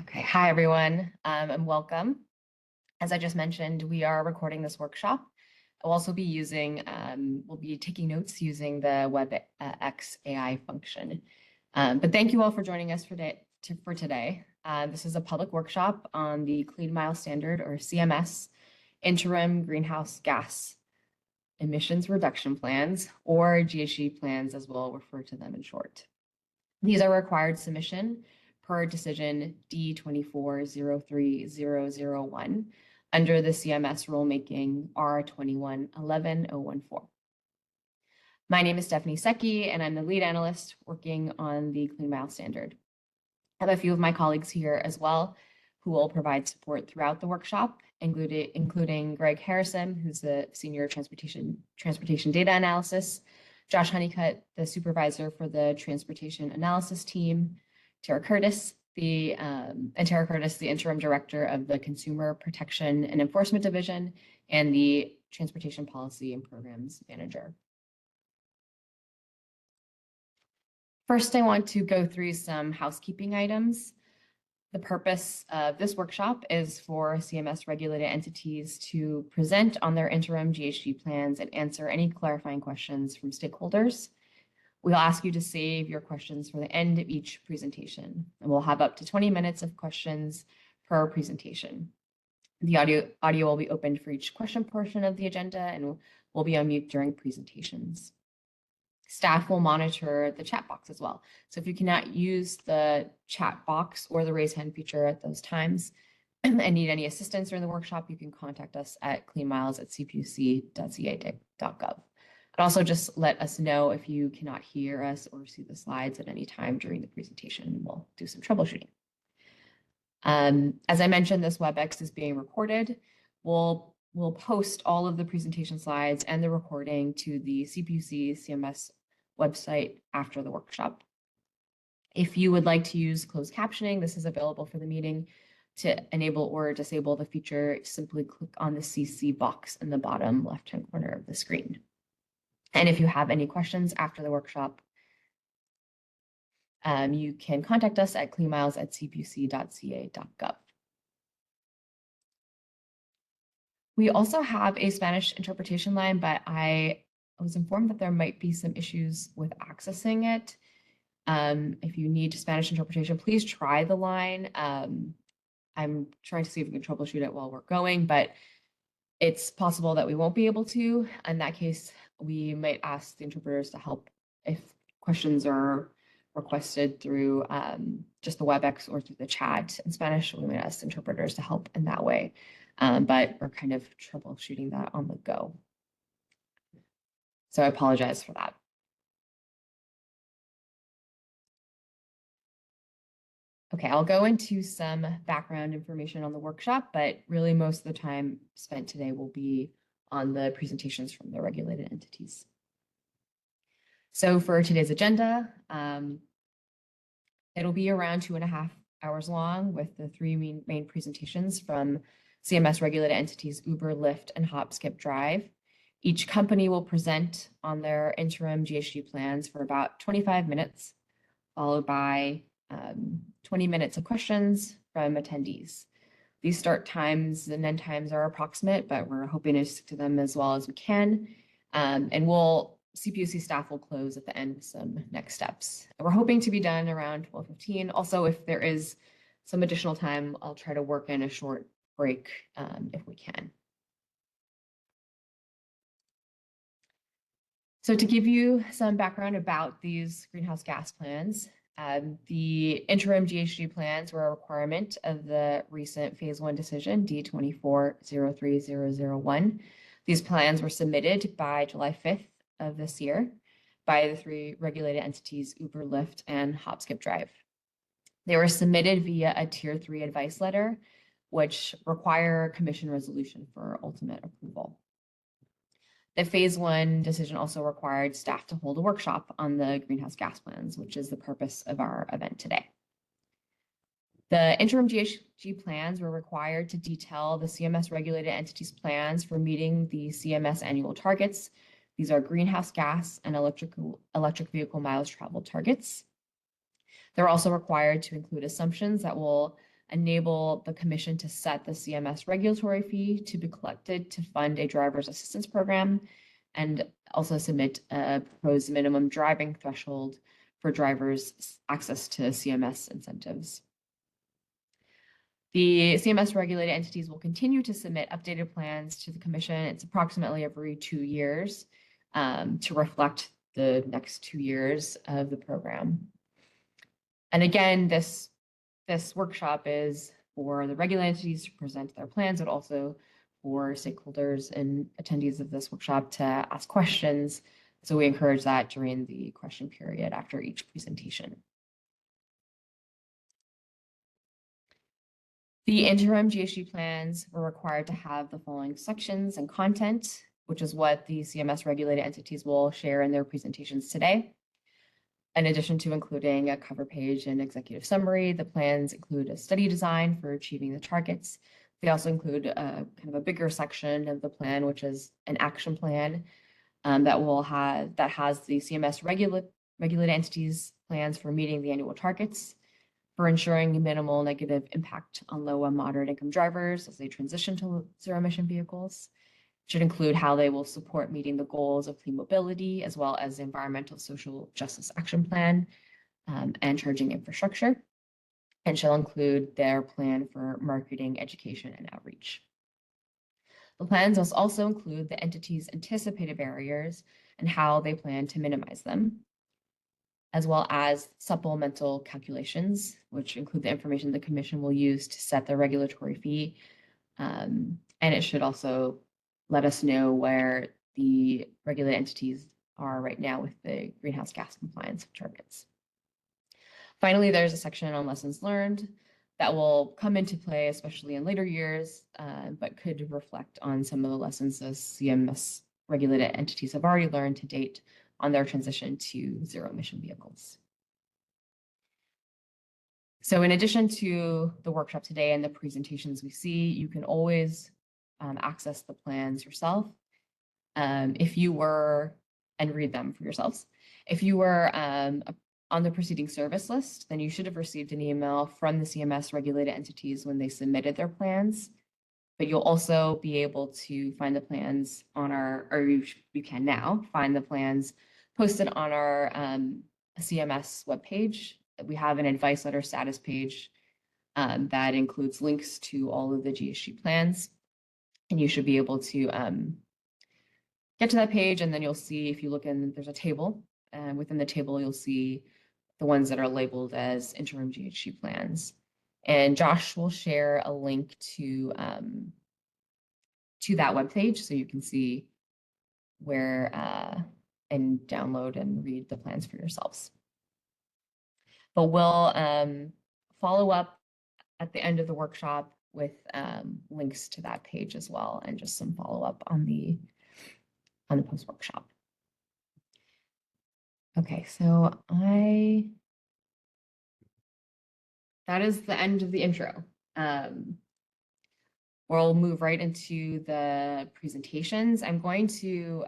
Okay, hi everyone, and welcome. As I just mentioned, we are recording this workshop. We'll also be we'll be taking notes using the WebEx AI function. But thank you all for joining us for today. This is a public workshop on the Clean Mile Standard, or CMS, Interim Greenhouse Gas Emissions Reduction Plans, or GHG plans, as we'll refer to them in short. These are required submission per decision D2403001 under the CMS rulemaking R21-11-014. My name is Stephanie Secchi, and I'm the lead analyst working on the Clean Mile Standard. I have a few of my colleagues here as well who will provide support throughout the workshop, including Greg Harrison, who's the Senior Transportation Data Analysis, Josh Honeycutt, the supervisor for the Transportation Analysis Team, Tara Curtis, the interim director of the Consumer Protection and Enforcement Division, and the Transportation Policy and Programs Manager. First, I want to go through some housekeeping items. The purpose of this workshop is for CMS regulated entities to present on their interim GHG plans and answer any clarifying questions from stakeholders. We'll ask you to save your questions for the end of each presentation, and we'll have up to 20 minutes of questions per presentation. The audio will be opened for each question portion of the agenda and will be on mute during presentations. Staff will monitor the chat box as well. So if you cannot use the chat box or the raise hand feature at those times and need any assistance during the workshop, you can contact us at cleanmiles@cpuc.ca.gov. And also just let us know if you cannot hear us or see the slides at any time during the presentation. We'll do some troubleshooting. As I mentioned, this WebEx is being recorded. We'll post all of the presentation slides and the recording to the CPUC CMS website after the workshop. If you would like to use closed captioning, this is available for the meeting. To enable or disable the feature, simply click on the CC box in the bottom left-hand corner of the screen. And if you have any questions after the workshop, you can contact us at cleanmiles@cpuc.ca.gov. We also have a Spanish interpretation line, but I was informed that there might be some issues with accessing it. If you need Spanish interpretation, please try the line. I'm trying to see if we can troubleshoot it while we're going, but it's possible that we won't be able to. In that case, we might ask the interpreters to help if questions are requested through just the WebEx or through the chat in Spanish. We might ask interpreters to help in that way, but we're kind of troubleshooting that on the go. So I apologize for that. Okay, I'll go into some background information on the workshop, but really most of the time spent today will be on the presentations from the regulated entities. So for today's agenda, it'll be around 2.5 hours long with the three main presentations from CMS regulated entities Uber, Lyft, and Hop, Skip, Drive. Each company will present on their interim GHG plans for about 25 minutes, followed by 20 minutes of questions from attendees. These start times and end times are approximate, but we're hoping to stick to them as well as we can. And CPUC staff will close at the end with some next steps. We're hoping to be done around 12:15. Also, if there is some additional time, I'll try to work in a short break if we can. So to give you some background about these greenhouse gas plans, the interim GHG plans were a requirement of the recent phase 1 decision, D2403001. These plans were submitted by July 5th of this year by the three regulated entities, Uber, Lyft, and Hop, Skip, Drive. They were submitted via a Tier 3 advice letter, which require commission resolution for ultimate approval. The phase 1 decision also required staff to hold a workshop on the greenhouse gas plans, which is the purpose of our event today. The interim GHG plans were required to detail the CMS regulated entities plans for meeting the CMS annual targets. These are greenhouse gas and electric vehicle miles traveled targets. They're also required to include assumptions that will enable the commission to set the CMS regulatory fee to be collected to fund a driver's assistance program, and also submit a proposed minimum driving threshold for drivers' access to CMS incentives. The CMS regulated entities will continue to submit updated plans to the commission. It's approximately every 2 years to reflect the next 2 years of the program. And again, this workshop is for the regulated entities to present their plans, but also for stakeholders and attendees of this workshop to ask questions. So we encourage that during the question period after each presentation. The interim GHG plans were required to have the following sections and content, which is what the CMS regulated entities will share in their presentations today. In addition to including a cover page and executive summary, the plans include a study design for achieving the targets. They also include a kind of a bigger section of the plan, which is an action plan that has the CMS regulated entities plans for meeting the annual targets, for ensuring minimal negative impact on low and moderate income drivers as they transition to zero emission vehicles. It should include how they will support meeting the goals of clean mobility, as well as the environmental social justice action plan and charging infrastructure, and shall include their plan for marketing, education, and outreach. The plans must also include the entity's anticipated barriers and how they plan to minimize them, as well as supplemental calculations, which include the information the commission will use to set the regulatory fee. And it should also let us know where the regulated entities are right now with the greenhouse gas compliance targets. Finally, there's a section on lessons learned that will come into play, especially in later years, but could reflect on some of the lessons those CMS regulated entities have already learned to date on their transition to zero emission vehicles. So in addition to the workshop today and the presentations we see, you can always access the plans yourself if you were, and read them for yourselves. If you were on the proceeding service list, then you should have received an email from the CMS regulated entities when they submitted their plans. But you'll also be able to find the plans on our, or you can now find the plans posted on our CMS webpage. We have an advice letter status page that includes links to all of the GHG plans. And you should be able to get to that page, and then you'll see, if you look in, there's a table. And within the table, you'll see the ones that are labeled as interim GHG plans. And Josh will share a link to that webpage so you can see where and download and read the plans for yourselves. But we'll follow up at the end of the workshop with links to that page as well, and just some follow-up on the post-workshop. Okay, so that is the end of the intro. We'll move right into the presentations. I'm going to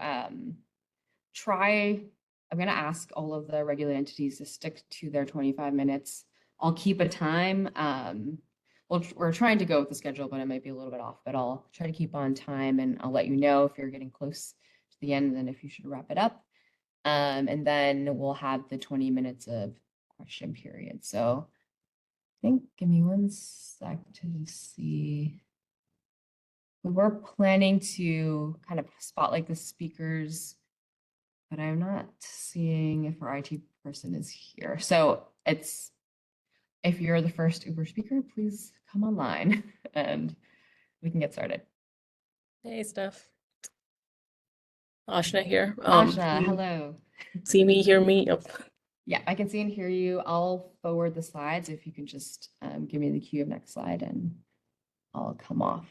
ask all of the regulated entities to stick to their 25 minutes. I'll keep a time. We're trying to go with the schedule, but it might be a little bit off, but I'll try to keep on time, and I'll let you know if you're getting close to the end, and then if you should wrap it up. And then we'll have the 20 minutes of question period. So I think, give me one sec to see. We were planning to kind of spotlight the speakers, but I'm not seeing if our IT person is here. So if you're the first Uber speaker, please come online and we can get started. Hey, Steph. Ashna here. Ashna, hello. See me, hear me? Yep. Yeah, I can see and hear you. I'll forward the slides. If you can just give me the cue of next slide and I'll come off.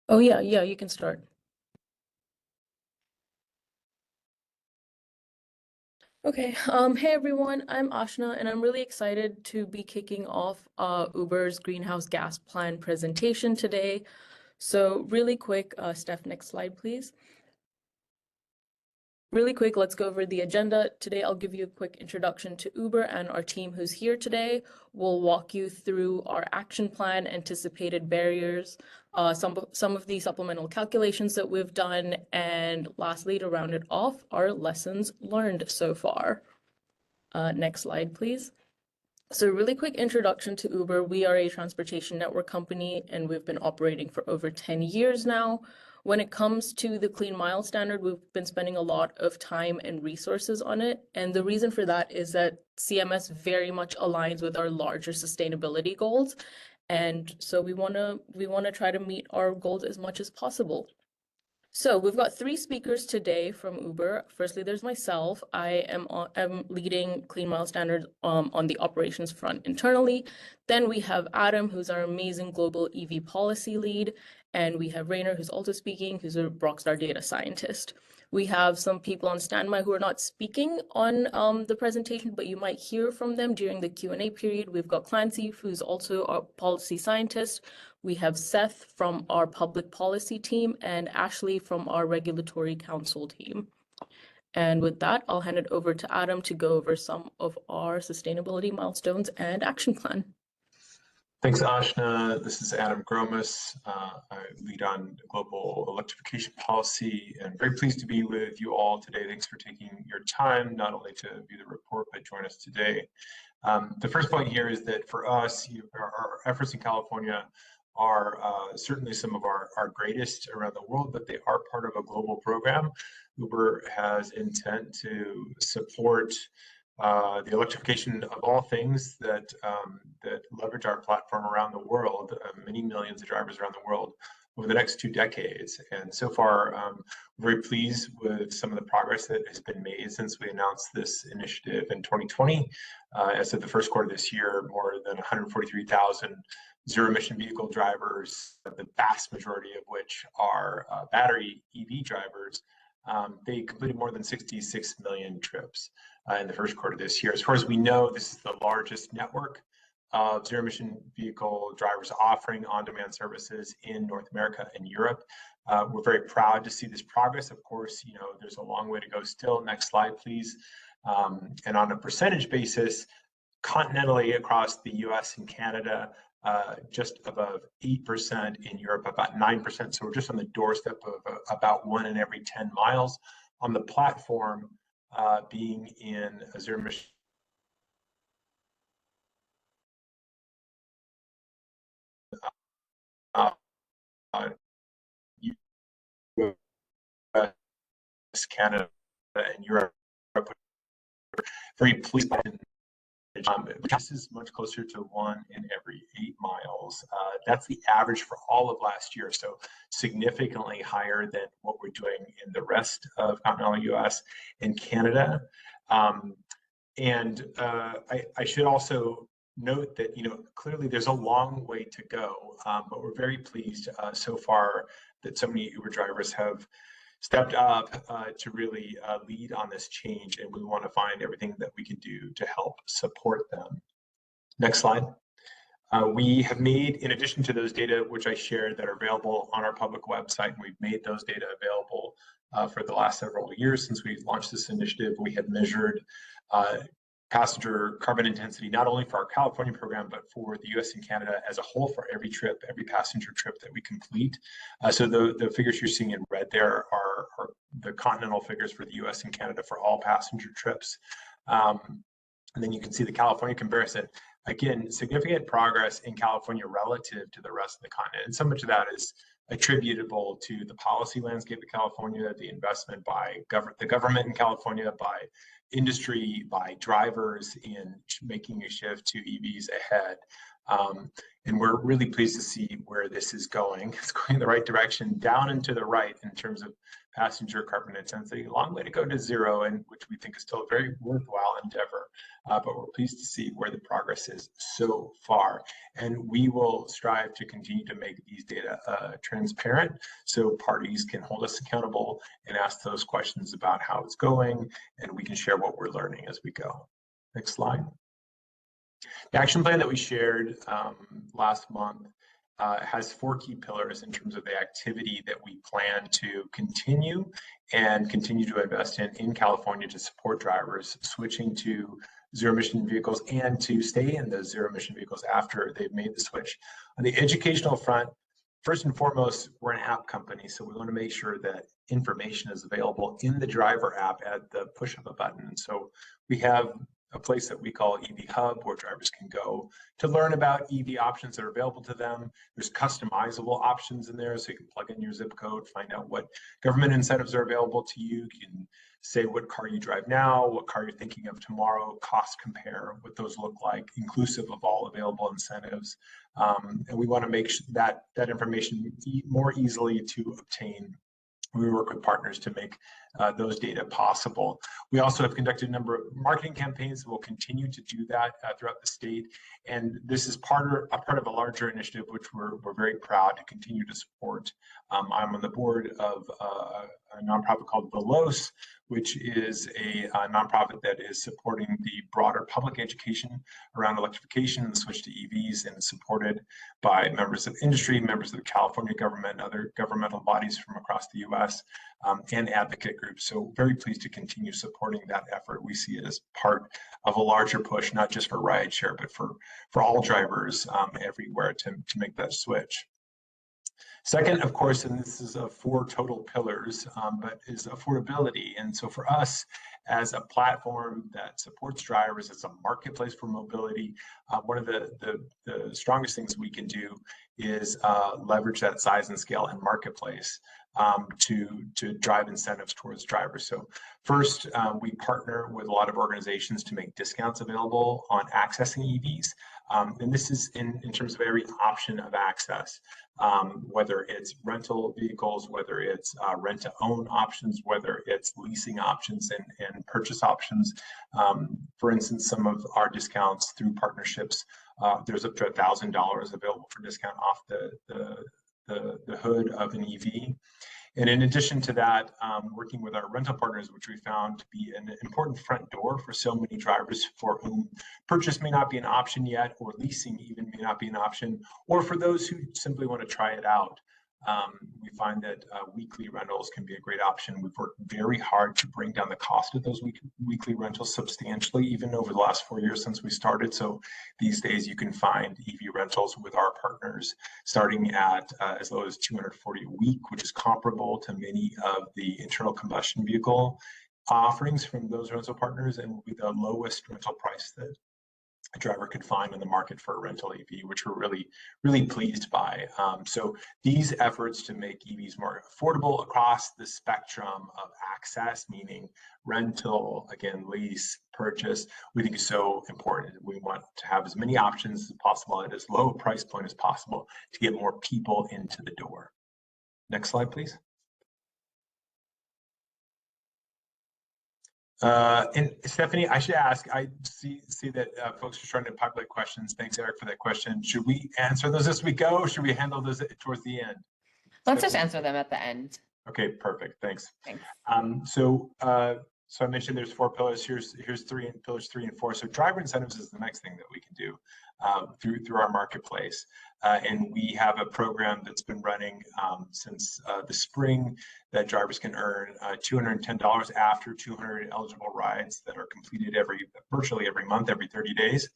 Oh, yeah, you can start. Okay, hey everyone, I'm Ashna, and I'm really excited to be kicking off Uber's greenhouse gas plan presentation today. So really quick, Steph, next slide, please. Really quick, let's go over the agenda. Today, I'll give you a quick introduction to Uber and our team who's here today. We'll walk you through our action plan, anticipated barriers, some of the supplemental calculations that we've done, and lastly, to round it off, our lessons learned so far. Next slide, please. So really quick introduction to Uber. We are a transportation network company and we've been operating for over 10 years now. When it comes to the Clean Mile standard, we've been spending a lot of time and resources on it. And the reason for that is that CMS very much aligns with our larger sustainability goals. And so we wanna try to meet our goals as much as possible. So we've got 3 speakers today from Uber. Firstly, there's myself. I'm leading Clean Mile Standards on the operations front internally. Then we have Adam, who's our amazing global EV policy lead. And we have Rainer, who's also speaking, who's a rockstar data scientist. We have some people on standby who are not speaking on the presentation, but you might hear from them during the Q&A period. We've got Clancy, who's also a policy scientist. We have Seth from our public policy team and Ashley from our regulatory council team. And with that, I'll hand it over to Adam to go over some of our sustainability milestones and action plan. Thanks, Ashna. This is Adam Gromas. I lead on global electrification policy and very pleased to be with you all today. Thanks for taking your time, not only to view the report, but join us today. The first point here is that for us, our efforts in California are certainly some of our greatest around the world, but they are part of a global program. Uber has intent to support the electrification of all things that leverage our platform around the world, many millions of drivers around the world over the next 2 decades. And so far, we're very pleased with some of the progress that has been made since we announced this initiative in 2020. As of the first quarter of this year, more than 143,000 zero-emission vehicle drivers, the vast majority of which are battery EV drivers. They completed more than 66 million trips in the first quarter of this year. As far as we know, this is the largest network of zero-emission vehicle drivers offering on-demand services in North America and Europe. We're very proud to see this progress. Of course, there's a long way to go still. Next slide, please. And on a percentage basis, continentally across the US and Canada, just above 8%, in Europe about 9%. So we're just on the doorstep of about 1 in every 10 miles on the platform being in a zero emission. US, Canada, and Europe. Very pleased by this is much closer to 1 in every 8 miles. That's the average for all of last year, so significantly higher than what we're doing in the rest of continental US and Canada. I should also note that clearly there's a long way to go, but we're very pleased so far that so many Uber drivers have stepped up to really lead on this change, and we want to find everything that we can do to help support them. Next slide. We have made, in addition to those data which I shared that are available on our public website, and we've made those data available for the last several years since we launched this initiative. We have measured passenger carbon intensity, not only for our California program, but for the US and Canada as a whole, for every trip, every passenger trip that we complete. So the figures you're seeing in red there are the continental figures for the US and Canada for all passenger trips. And then you can see the California comparison. Again, significant progress in California relative to the rest of the continent. And so much of that is attributable to the policy landscape of California, the investment by the government in California, by industry, by drivers in making a shift to EVs ahead. And we're really pleased to see where this is going. It's going in the right direction, down and to the right in terms of passenger carbon intensity. A long way to go to zero, and which we think is still a very worthwhile endeavor. But we're pleased to see where the progress is so far. And we will strive to continue to make these data transparent so parties can hold us accountable and ask those questions about how it's going, and we can share what we're learning as we go. Next slide. The action plan that we shared last month has 4 key pillars in terms of the activity that we plan to continue to invest in California to support drivers switching to zero emission vehicles and to stay in those zero emission vehicles after they've made the switch. On the educational front, first and foremost, we're an app company, so we want to make sure that information is available in the driver app at the push of a button. So we have a place that we call EV Hub, where drivers can go to learn about EV options that are available to them. There's customizable options in there, so you can plug in your zip code, find out what government incentives are available to you. You can say what car you drive now, what car you're thinking of tomorrow, cost compare, what those look like, inclusive of all available incentives. And we want to make sure that information more easily to obtain. We work with partners to make those data possible. We also have conducted a number of marketing campaigns. We'll continue to do that throughout the state. And this is part of a larger initiative, which we're very proud to continue to support. I'm on the board of a nonprofit called Velos, which is a nonprofit that is supporting the broader public education around electrification and the switch to EVs, and is supported by members of industry, members of the California government, other governmental bodies from across the US, and advocate groups. So very pleased to continue supporting that effort. We see it as part of a larger push, not just for rideshare, but for all drivers everywhere to make that switch. Second, of course, and this is 4 total pillars, but is affordability. And so for us, as a platform that supports drivers, as a marketplace for mobility, one of the strongest things we can do is leverage that size and scale and marketplace to drive incentives towards drivers. So first, we partner with a lot of organizations to make discounts available on accessing EVs. And this is in terms of every option of access, whether it's rental vehicles, whether it's rent-to-own options, whether it's leasing options and purchase options. For instance, some of our discounts through partnerships, there's up to $1,000 available for discount off the hood of an EV. And in addition to that, working with our rental partners, which we found to be an important front door for so many drivers for whom purchase may not be an option yet, or leasing even may not be an option, or for those who simply want to try it out. We find that weekly rentals can be a great option. We've worked very hard to bring down the cost of those weekly rentals substantially, even over the last 4 years since we started. So these days you can find EV rentals with our partners starting at as low as $240 a week, which is comparable to many of the internal combustion vehicle offerings from those rental partners, and will be the lowest rental price that a driver could find in the market for a rental EV, which we're really pleased by. So these efforts to make EVs more affordable across the spectrum of access, meaning rental, again, lease, purchase, we think is so important. We want to have as many options as possible at as low a price point as possible to get more people into the door. Next slide, please. And Stephanie, I should ask, I see that folks are trying to populate questions. Thanks, Eric, for that question. Should we answer those as we go, or should we handle those towards the end? Let's just answer them at the end. Okay, perfect. Thanks. Thanks. So I mentioned there's 4 pillars. Here's pillars 3 and 4. So driver incentives is the next thing that we can do through our marketplace. And we have a program that's been running since the spring that drivers can earn $210 after 200 eligible rides that are completed virtually every month, every 30 days.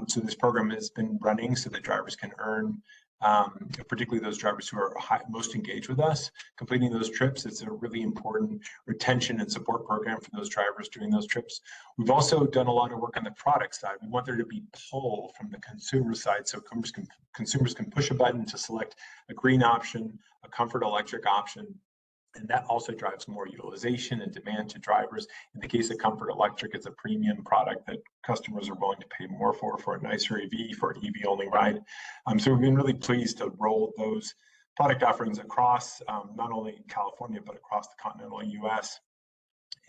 So this program has been running so that drivers can earn, particularly those drivers who are most engaged with us, completing those trips. It's a really important retention and support program for those drivers doing those trips. We've also done a lot of work on the product side. We want there to be pull from the consumer side, so consumers can push a button to select a green option, a comfort electric option. And that also drives more utilization and demand to drivers. In the case of Comfort Electric, it's a premium product that customers are willing to pay more for a nicer EV, for an EV-only ride. So we've been really pleased to roll those product offerings across not only California, but across the continental US,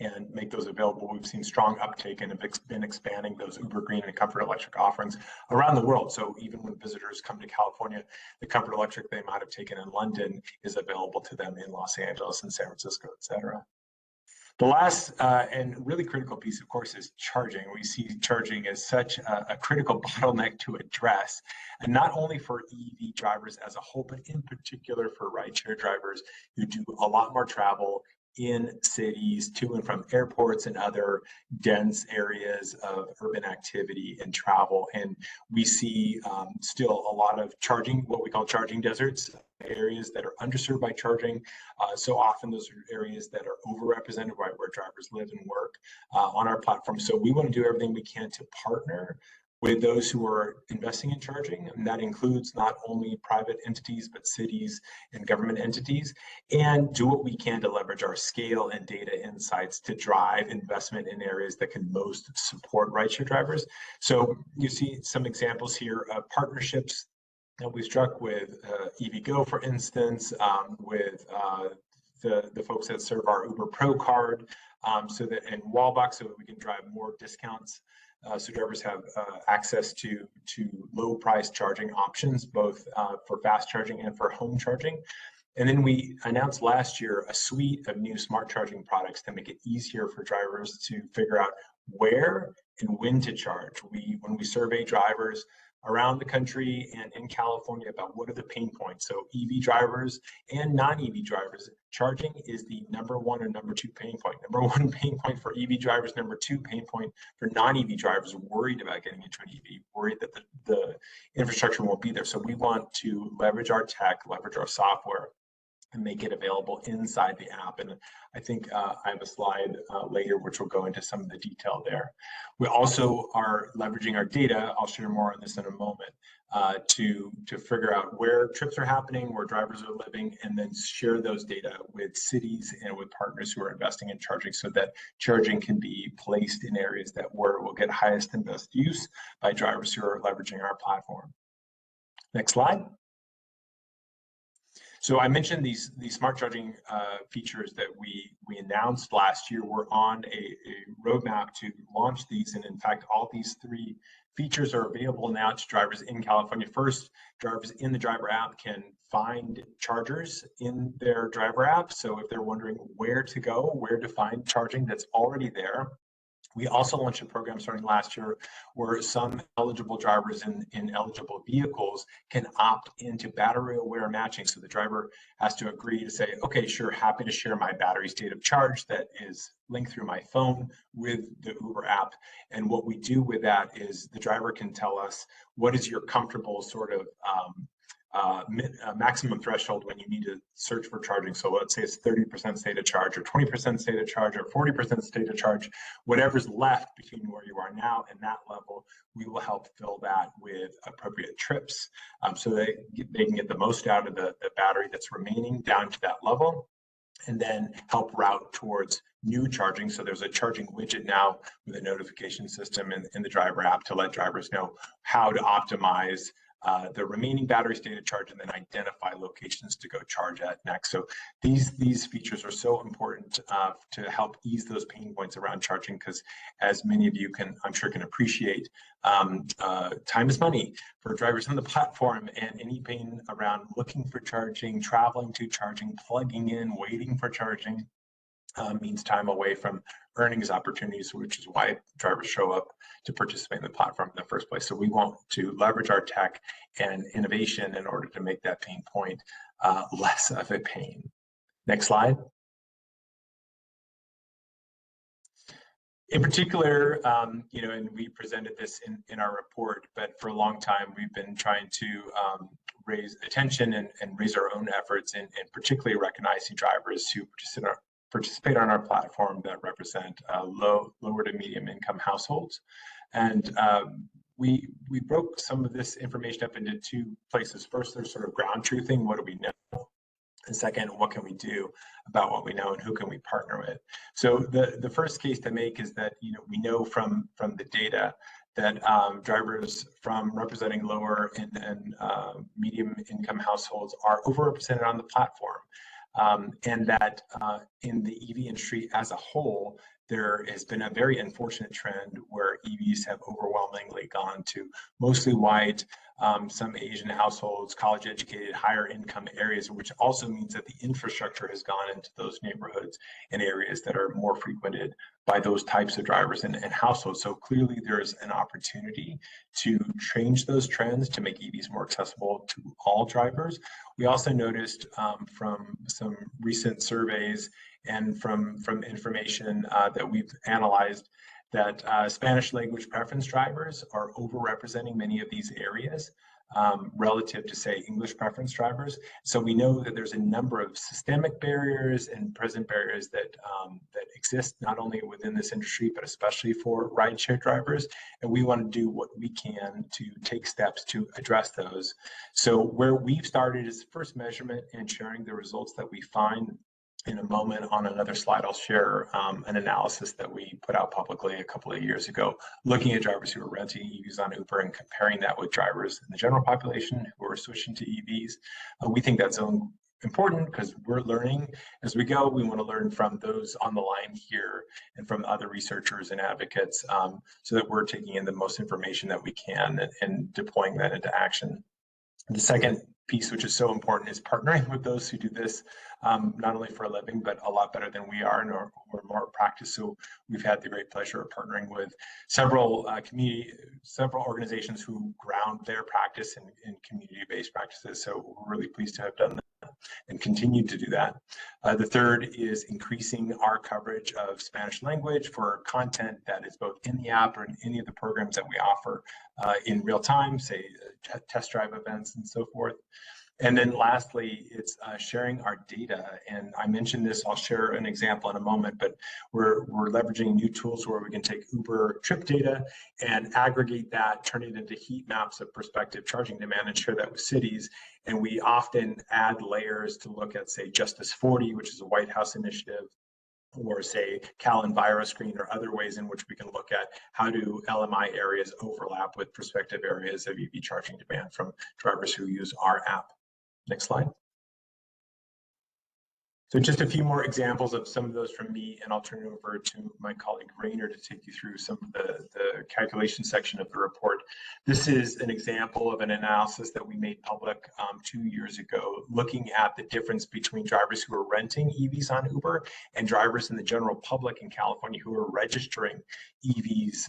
and make those available. We've seen strong uptake and have been expanding those Uber Green and Comfort Electric offerings around the world. So even when visitors come to California, the Comfort Electric they might have taken in London is available to them in Los Angeles and San Francisco, et cetera. The last and really critical piece, of course, is charging. We see charging as such a critical bottleneck to address, and not only for EV drivers as a whole, but in particular for rideshare drivers who do a lot more travel in cities to and from airports and other dense areas of urban activity and travel. And we see still a lot of charging, what we call charging deserts, areas that are underserved by charging. So often those are areas that are overrepresented by where drivers live and work on our platform. So we want to do everything we can to partner with those who are investing in charging, and that includes not only private entities, but cities and government entities, and do what we can to leverage our scale and data insights to drive investment in areas that can most support rideshare drivers. So you see some examples here of partnerships that we struck with EVgo, for instance, with the folks that serve our Uber Pro card, so that and Wallbox, so that we can drive more discounts. So drivers have access to low price charging options, both for fast charging and for home charging. And then we announced last year a suite of new smart charging products to make it easier for drivers to figure out where and when to charge. When we survey drivers around the country and in California about what are the pain points. So EV drivers and non-EV drivers, charging is the number one or number two pain point. Number one pain point for EV drivers, number two pain point for non-EV drivers worried about getting into an EV, worried that the infrastructure won't be there. So we want to leverage our tech, leverage our software, and make it available inside the app. And I think I have a slide later which will go into some of the detail there. We also are leveraging our data, I'll share more on this in a moment, to figure out where trips are happening, where drivers are living, and then share those data with cities and with partners who are investing in charging, so that charging can be placed in areas where it will get highest and best use by drivers who are leveraging our platform. Next slide. So I mentioned these smart charging features that we announced last year. We're on a roadmap to launch these, and in fact, all these three features are available now to drivers in California. First, drivers in the driver app can find chargers in their driver app. So if they're wondering where to go, where to find charging, that's already there. We also launched a program starting last year where some eligible drivers in eligible vehicles can opt into battery aware matching. So the driver has to agree to say, okay, sure, happy to share my battery state of charge that is linked through my phone with the Uber app. And what we do with that is the driver can tell us what is your comfortable sort of maximum threshold when you need to search for charging. So let's say it's 30% state of charge, or 20% state of charge, or 40% state of charge. Whatever's left between where you are now and that level, we will help fill that with appropriate trips, so they can get the most out of the battery that's remaining down to that level, and then help route towards new charging. So there's a charging widget now with a notification system in the driver app to let drivers know how to optimize the remaining battery state of charge, and then identify locations to go charge at next. So these features are so important to help ease those pain points around charging, because as many of you I'm sure can appreciate, time is money for drivers on the platform, and any pain around looking for charging, traveling to charging, plugging in, waiting for charging, means time away from earnings opportunities, which is why drivers show up to participate in the platform in the first place. So we want to leverage our tech and innovation in order to make that pain point less of a pain. Next slide. In particular, and we presented this in our report, but for a long time, we've been trying to raise attention and raise our own efforts in particularly recognizing drivers who participate on our platform that represent lower to medium income households. And we broke some of this information up into two places. First, there's sort of ground truthing, what do we know? And second, what can we do about what we know, and who can we partner with? So the first case to make is that we know from the data that drivers from representing lower and medium income households are overrepresented on the platform. And that in the EV industry as a whole, there has been a very unfortunate trend where EVs have overwhelmingly gone to mostly white, some Asian households, college educated, higher income areas, which also means that the infrastructure has gone into those neighborhoods and areas that are more frequented by those types of drivers and households. So clearly there's an opportunity to change those trends to make EVs more accessible to all drivers. We also noticed from some recent surveys and from information that we've analyzed that Spanish language preference drivers are overrepresenting many of these areas relative to, say, English preference drivers. So we know that there's a number of systemic barriers and present barriers that exist not only within this industry, but especially for rideshare drivers. And we want to do what we can to take steps to address those. So where we've started is first measurement and sharing the results that we find. In a moment, on another slide, I'll share an analysis that we put out publicly a couple of years ago, looking at drivers who are renting EVs on Uber and comparing that with drivers in the general population who are switching to EVs. We think that's important because we're learning as we go. We want to learn from those on the line here and from other researchers and advocates so that we're taking in the most information that we can and deploying that into action. The second piece, which is so important, is partnering with those who do this not only for a living, but a lot better than we are and or more practice. So we've had the great pleasure of partnering with several organizations who ground their practice in community-based practices. So we're really pleased to have done that and continue to do that. The third is increasing our coverage of Spanish language for content that is both in the app or in any of the programs that we offer in real time, say test drive events and so forth. And then lastly, it's sharing our data. And I mentioned this, I'll share an example in a moment, but we're leveraging new tools where we can take Uber trip data and aggregate that, turn it into heat maps of prospective charging demand and share that with cities. And we often add layers to look at, say, Justice 40, which is a White House initiative, or say Cal EnviroScreen, or other ways in which we can look at how do LMI areas overlap with prospective areas of EV charging demand from drivers who use our app. Next slide. So just a few more examples of some of those from me, and I'll turn it over to my colleague Rainer to take you through some of the calculation section of the report. This is an example of an analysis that we made public 2 years ago, looking at the difference between drivers who are renting EVs on Uber and drivers in the general public in California who are registering EVs.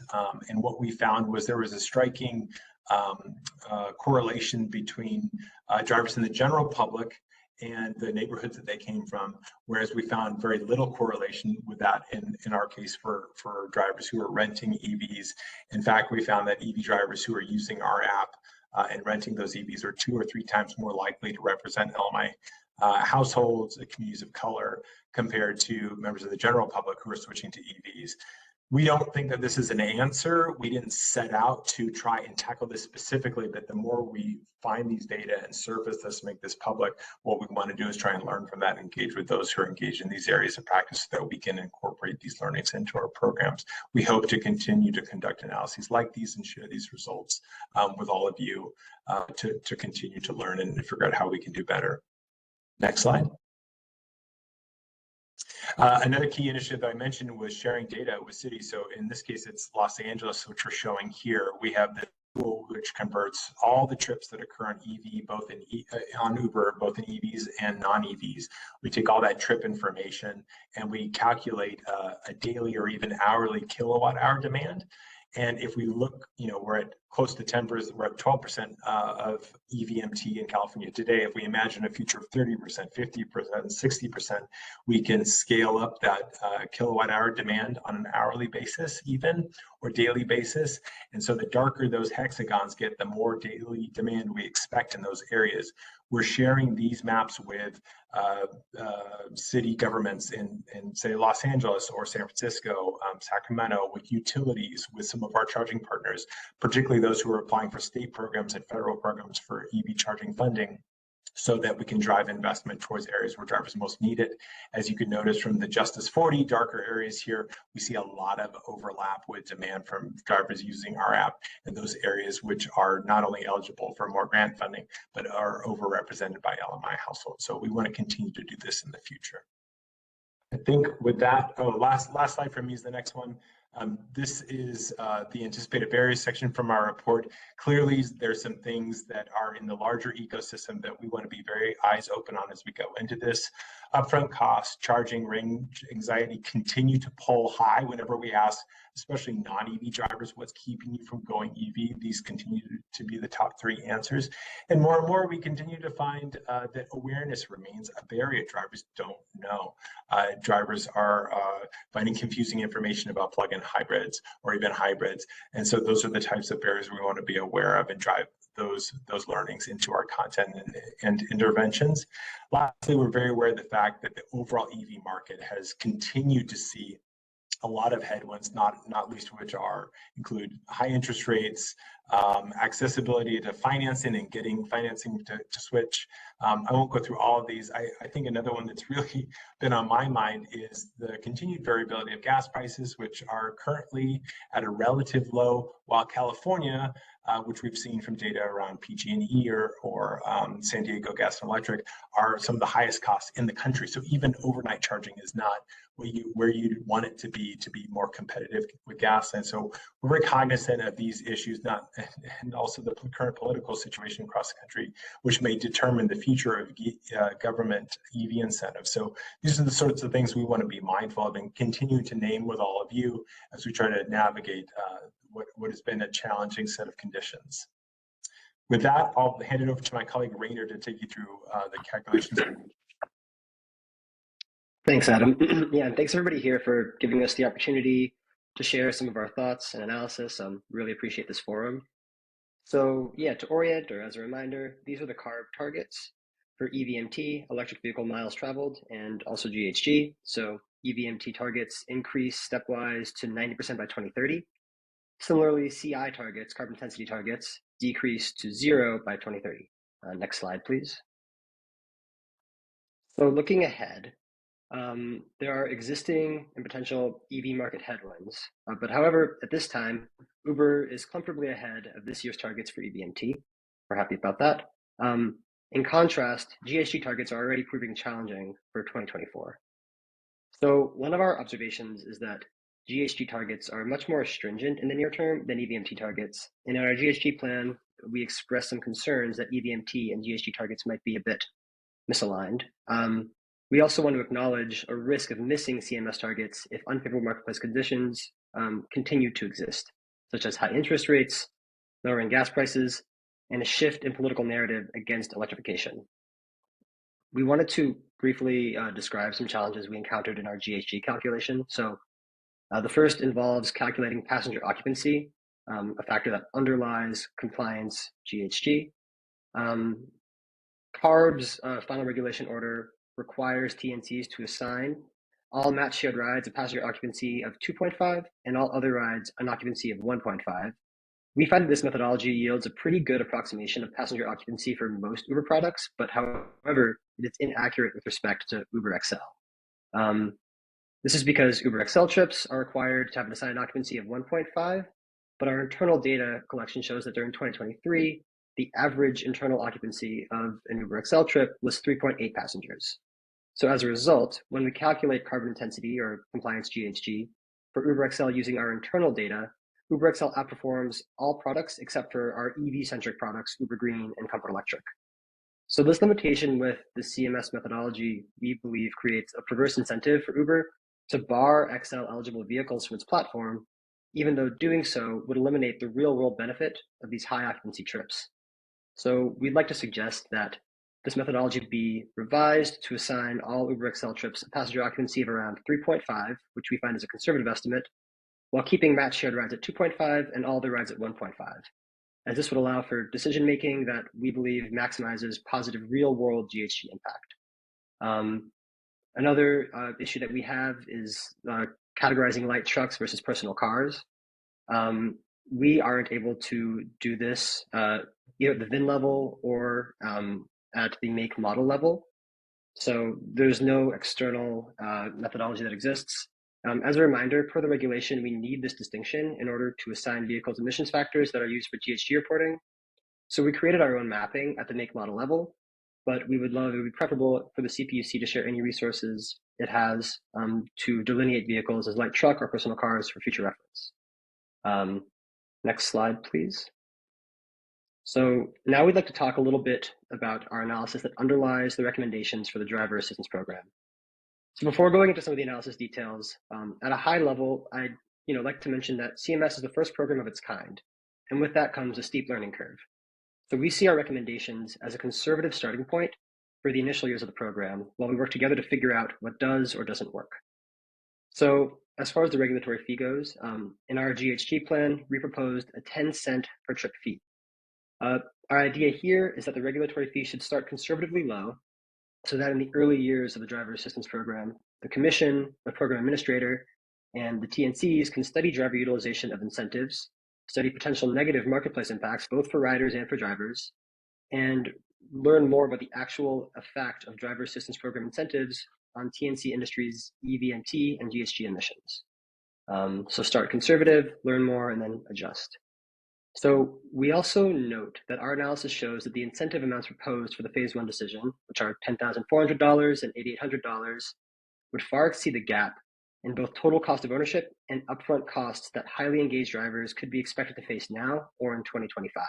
And what we found was there was a striking correlation between drivers in the general public and the neighborhoods that they came from, whereas we found very little correlation with that in our case for drivers who are renting EVs. In fact, we found that EV drivers who are using our app and renting those EVs are 2 or 3 times more likely to represent LMI households, communities of color, compared to members of the general public who are switching to EVs. We don't think that this is an answer. We didn't set out to try and tackle this specifically, but the more we find these data and surface this, make this public, what we want to do is try and learn from that, engage with those who are engaged in these areas of practice so that we can incorporate these learnings into our programs. We hope to continue to conduct analyses like these and share these results with all of you to continue to learn and figure out how we can do better. Next slide. Another key initiative I mentioned was sharing data with cities. So in this case, it's Los Angeles, which we're showing here. We have the tool which converts all the trips that occur on EV, on Uber, both in EVs and non-EVs. We take all that trip information and we calculate a daily or even hourly kilowatt hour demand. And if we look, we're at close to 10%, we're at 12% of EVMT in California today. If we imagine a future of 30%, 50%, 60%, we can scale up that kilowatt hour demand on an hourly basis, even, or daily basis. And so the darker those hexagons get, the more daily demand we expect in those areas. We're sharing these maps with city governments in say Los Angeles or San Francisco, Sacramento, with utilities, with some of our charging partners, particularly those who are applying for state programs and federal programs for EV charging funding, so that we can drive investment towards areas where drivers most need it. As you can notice from the Justice 40 darker areas here, we see a lot of overlap with demand from drivers using our app in those areas which are not only eligible for more grant funding, but are overrepresented by LMI households. So we want to continue to do this in the future. I think with that, last slide for me is the next one. This is the anticipated barriers section from our report. Clearly, there's some things that are in the larger ecosystem that we want to be very eyes open on as we go into this. Upfront costs, charging, range anxiety continue to pull high whenever we ask, especially non-EV drivers, what's keeping you from going EV? These continue to be the top 3 answers. And more, we continue to find that awareness remains a barrier. Drivers don't know. Drivers are finding confusing information about plug-in hybrids or even hybrids. And so those are the types of barriers we want to be aware of and drive those learnings into our content and interventions. Lastly, we're very aware of the fact that the overall EV market has continued to see a lot of headwinds, not least of which include high interest rates, accessibility to financing and getting financing to switch. I won't go through all of these. I think another one that's really been on my mind is the continued variability of gas prices, which are currently at a relative low, while California, which we've seen from data around PG&E or San Diego Gas and Electric, are some of the highest costs in the country. So even overnight charging is not where you'd want it to be more competitive with gas. And so we're very cognizant of these issues, and also the current political situation across the country, which may determine the future of government EV incentives. So these are the sorts of things we want to be mindful of and continue to name with all of you as we try to navigate what has been a challenging set of conditions. With that, I'll hand it over to my colleague Rainer to take you through the calculations. Thanks, Adam. Yeah, and thanks everybody here for giving us the opportunity to share some of our thoughts and analysis. Really appreciate this forum. So yeah, to orient or as a reminder, these are the CARB targets for EVMT, electric vehicle miles traveled, and also GHG. So EVMT targets increase stepwise to 90% by 2030. Similarly, CI targets, carbon intensity targets, decrease to 0 by 2030. Next slide, please. So looking ahead, there are existing and potential EV market headwinds, but however, at this time, Uber is comfortably ahead of this year's targets for EVMT. We're happy about that. In contrast, GHG targets are already proving challenging for 2024. So one of our observations is that GHG targets are much more stringent in the near term than EVMT targets. And in our GHG plan, we express some concerns that EVMT and GHG targets might be a bit misaligned. We also want to acknowledge a risk of missing CMS targets if unfavorable marketplace conditions continue to exist, such as high interest rates, lowering gas prices, and a shift in political narrative against electrification. We wanted to briefly describe some challenges we encountered in our GHG calculation. So the first involves calculating passenger occupancy, a factor that underlies compliance GHG. CARB's final regulation order requires TNCs to assign all match shared rides a passenger occupancy of 2.5 and all other rides an occupancy of 1.5. We find that this methodology yields a pretty good approximation of passenger occupancy for most Uber products, but however, it's inaccurate with respect to Uber XL. This is because Uber XL trips are required to have an assigned occupancy of 1.5, but our internal data collection shows that during 2023, the average internal occupancy of an Uber XL trip was 3.8 passengers. So as a result, when we calculate carbon intensity or compliance GHG for Uber XL using our internal data, Uber XL outperforms all products except for our EV-centric products, Uber Green and Comfort Electric. So this limitation with the CMS methodology, we believe, creates a perverse incentive for Uber to bar XL eligible vehicles from its platform, even though doing so would eliminate the real-world benefit of these high occupancy trips. So we'd like to suggest that this methodology be revised to assign all Uber XL trips a passenger occupancy of around 3.5, which we find is a conservative estimate, while keeping match shared rides at 2.5 and all the rides at 1.5, as this would allow for decision-making that we believe maximizes positive real-world GHG impact. Another issue that we have is categorizing light trucks versus personal cars. We aren't able to do this either at the VIN level or at the make model level. So there's no external methodology that exists. As a reminder, per the regulation, we need this distinction in order to assign vehicles emissions factors that are used for GHG reporting. So we created our own mapping at the make model level, but it would be preferable for the CPUC to share any resources it has to delineate vehicles as light truck or personal cars for future reference. Next slide, please. So now we'd like to talk a little bit about our analysis that underlies the recommendations for the driver assistance program. So before going into some of the analysis details, at a high level, I'd like to mention that CMS is the first program of its kind, and with that comes a steep learning curve. So we see our recommendations as a conservative starting point for the initial years of the program, while we work together to figure out what does or doesn't work. So as far as the regulatory fee goes, in our GHG plan, we proposed a 10-cent per trip fee. Our idea here is that the regulatory fee should start conservatively low, so that in the early years of the driver assistance program, the commission, the program administrator, and the TNCs can study driver utilization of incentives, study potential negative marketplace impacts, both for riders and for drivers, and learn more about the actual effect of driver assistance program incentives on TNC industry's EVMT and GHG emissions. So start conservative, learn more, and then adjust. So we also note that our analysis shows that the incentive amounts proposed for the phase one decision, which are $10,400 and $8,800, would far exceed the gap in both total cost of ownership and upfront costs that highly engaged drivers could be expected to face now or in 2025.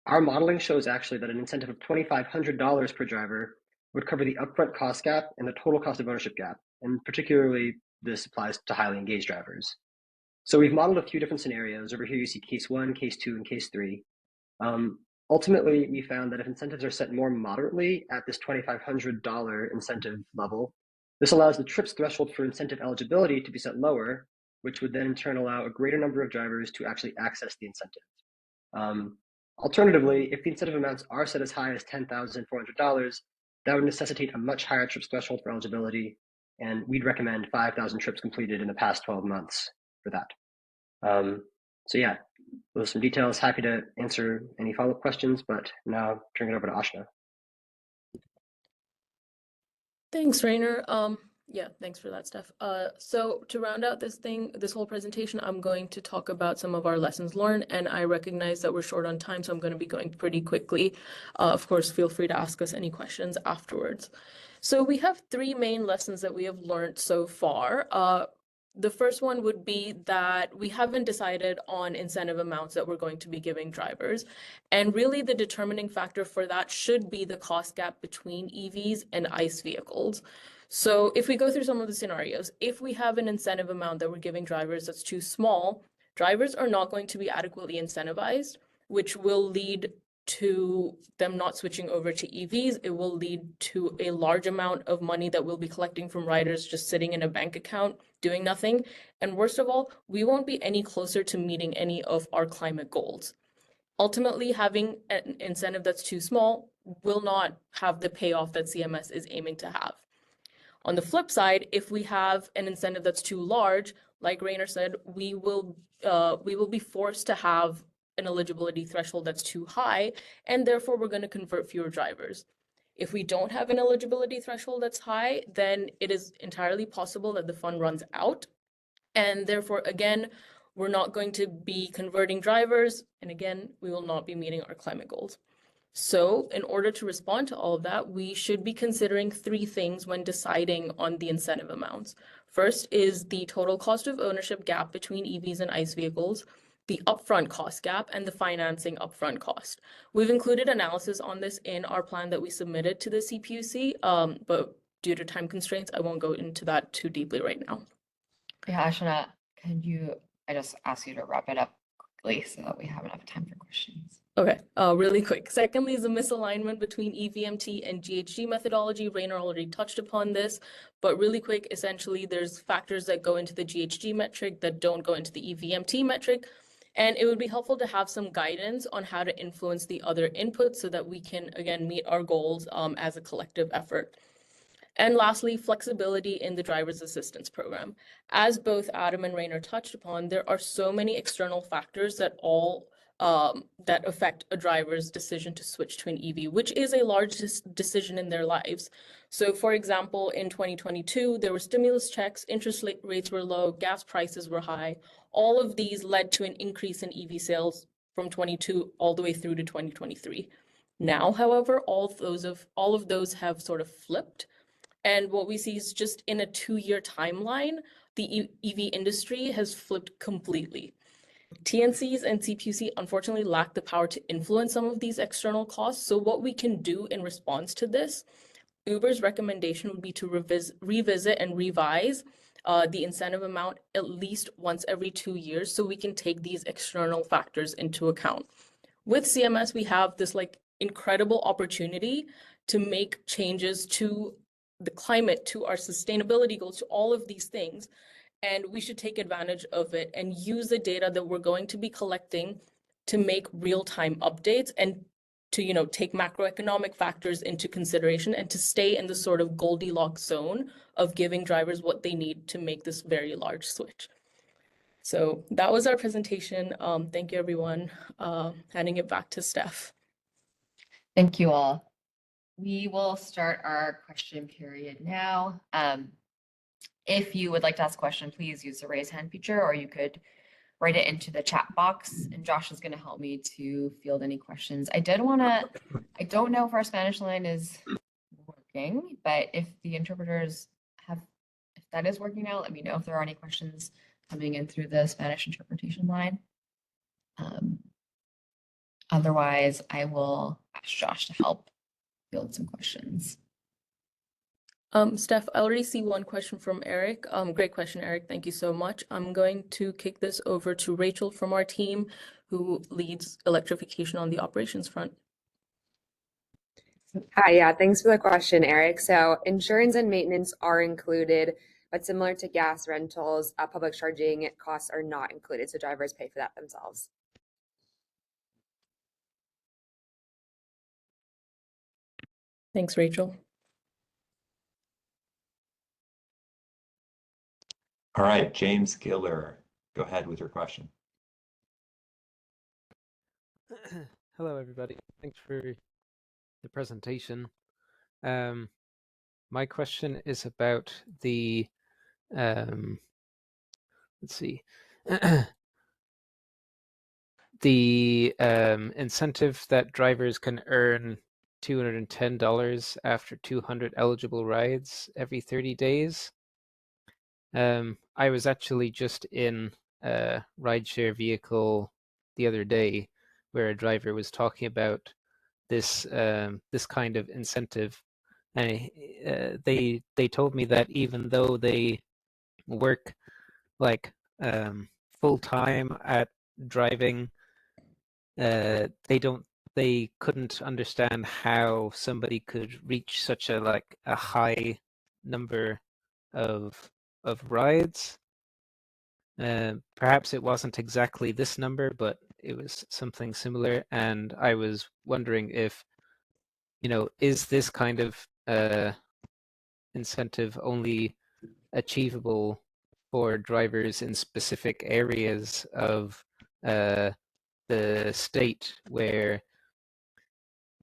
Our modeling shows actually that an incentive of $2,500 per driver would cover the upfront cost gap and the total cost of ownership gap, and particularly this applies to highly engaged drivers. So we've modeled a few different scenarios. Over here you see case 1, case 2, and case 3. Ultimately, we found that if incentives are set more moderately at this $2,500 incentive level, this allows the TRIPS threshold for incentive eligibility to be set lower, which would then in turn allow a greater number of drivers to actually access the incentive. Alternatively, if the incentive amounts are set as high as $10,400, that would necessitate a much higher TRIPS threshold for eligibility, and we'd recommend 5,000 trips completed in the past 12 months for that. So yeah, those are some details. Happy to answer any follow-up questions, but now turn it over to Ashna. Thanks, Rainer. Yeah, thanks for that, Steph. So to round out this whole presentation, I'm going to talk about some of our lessons learned, and I recognize that we're short on time, so I'm going to be going pretty quickly. Of course, feel free to ask us any questions afterwards. So we have 3 main lessons that we have learned so far. The first one would be that we haven't decided on incentive amounts that we're going to be giving drivers. And really the determining factor for that should be the cost gap between EVs and ICE vehicles. So if we go through some of the scenarios, if we have an incentive amount that we're giving drivers that's too small, drivers are not going to be adequately incentivized, which will lead to them not switching over to EVs. It will lead to a large amount of money that we'll be collecting from riders just sitting in a bank account doing nothing. And worst of all, we won't be any closer to meeting any of our climate goals. Ultimately, having an incentive that's too small will not have the payoff that CMS is aiming to have. On the flip side, if we have an incentive that's too large, like Rainer said, we will be forced to have an eligibility threshold that's too high, and therefore we're going to convert fewer drivers. If we don't have an eligibility threshold that's high, then it is entirely possible that the fund runs out, and therefore, again, we're not going to be converting drivers, and again, we will not be meeting our climate goals. So in order to respond to all of that, we should be considering 3 things when deciding on the incentive amounts. First is the total cost of ownership gap between EVs and ICE vehicles, the upfront cost gap, and the financing upfront cost. We've included analysis on this in our plan that we submitted to the CPUC, but due to time constraints, I won't go into that too deeply right now. Yeah, Ashna, I just ask you to wrap it up quickly so that we have enough time for questions. Okay, really quick. Secondly is the misalignment between EVMT and GHG methodology. Rainer already touched upon this, but really quick, essentially there's factors that go into the GHG metric that don't go into the EVMT metric. And it would be helpful to have some guidance on how to influence the other inputs so that we can, again, meet our goals as a collective effort. And lastly, flexibility in the driver's assistance program. As both Adam and Rainer touched upon, there are so many external factors that that affect a driver's decision to switch to an EV, which is a large decision in their lives. So for example, in 2022, there were stimulus checks, interest rates were low, gas prices were high. All of these led to an increase in EV sales from 22 all the way through to 2023. Now, however, all of those have sort of flipped. And what we see is just in a 2-year timeline, the EV industry has flipped completely. TNCs and CPUC unfortunately lack the power to influence some of these external costs. So what we can do in response to this, Uber's recommendation would be to revisit and revise the incentive amount at least once every 2 years so we can take these external factors into account. With CMS, we have this like incredible opportunity to make changes to the climate, to our sustainability goals, to all of these things. And we should take advantage of it and use the data that we're going to be collecting to make real-time updates and to, you know, take macroeconomic factors into consideration and to stay in the sort of Goldilocks zone of giving drivers what they need to make this very large switch. So that was our presentation. Thank you, everyone. Handing it back to Steph. Thank you all. We will start our question period now. If you would like to ask a question, please use the raise hand feature, or you could write it into the chat box, and Josh is going to help me to field any questions. I don't know if our Spanish line is working, but if the interpreters if that is working out, let me know if there are any questions coming in through the Spanish interpretation line. Otherwise, I will ask Josh to help field some questions. Steph, I already see one question from Eric. Great question, Eric. Thank you so much. I'm going to kick this over to Rachel from our team, who leads electrification on the operations front. Hi, yeah, thanks for the question, Eric. So insurance and maintenance are included, but similar to gas rentals, public charging costs are not included, so drivers pay for that themselves. Thanks, Rachel. All right, James Giller, go ahead with your question. Hello, everybody. Thanks for the presentation. My question is about the, let's see, the incentive that drivers can earn $210 after 200 eligible rides every 30 days. I was actually just in a rideshare vehicle the other day where a driver was talking about this this kind of incentive, and they told me that even though they work like full time at driving, they couldn't understand how somebody could reach such a high number of rides. Perhaps it wasn't exactly this number, but it was something similar. And I was wondering if, you know, is this kind of incentive only achievable for drivers in specific areas of the state where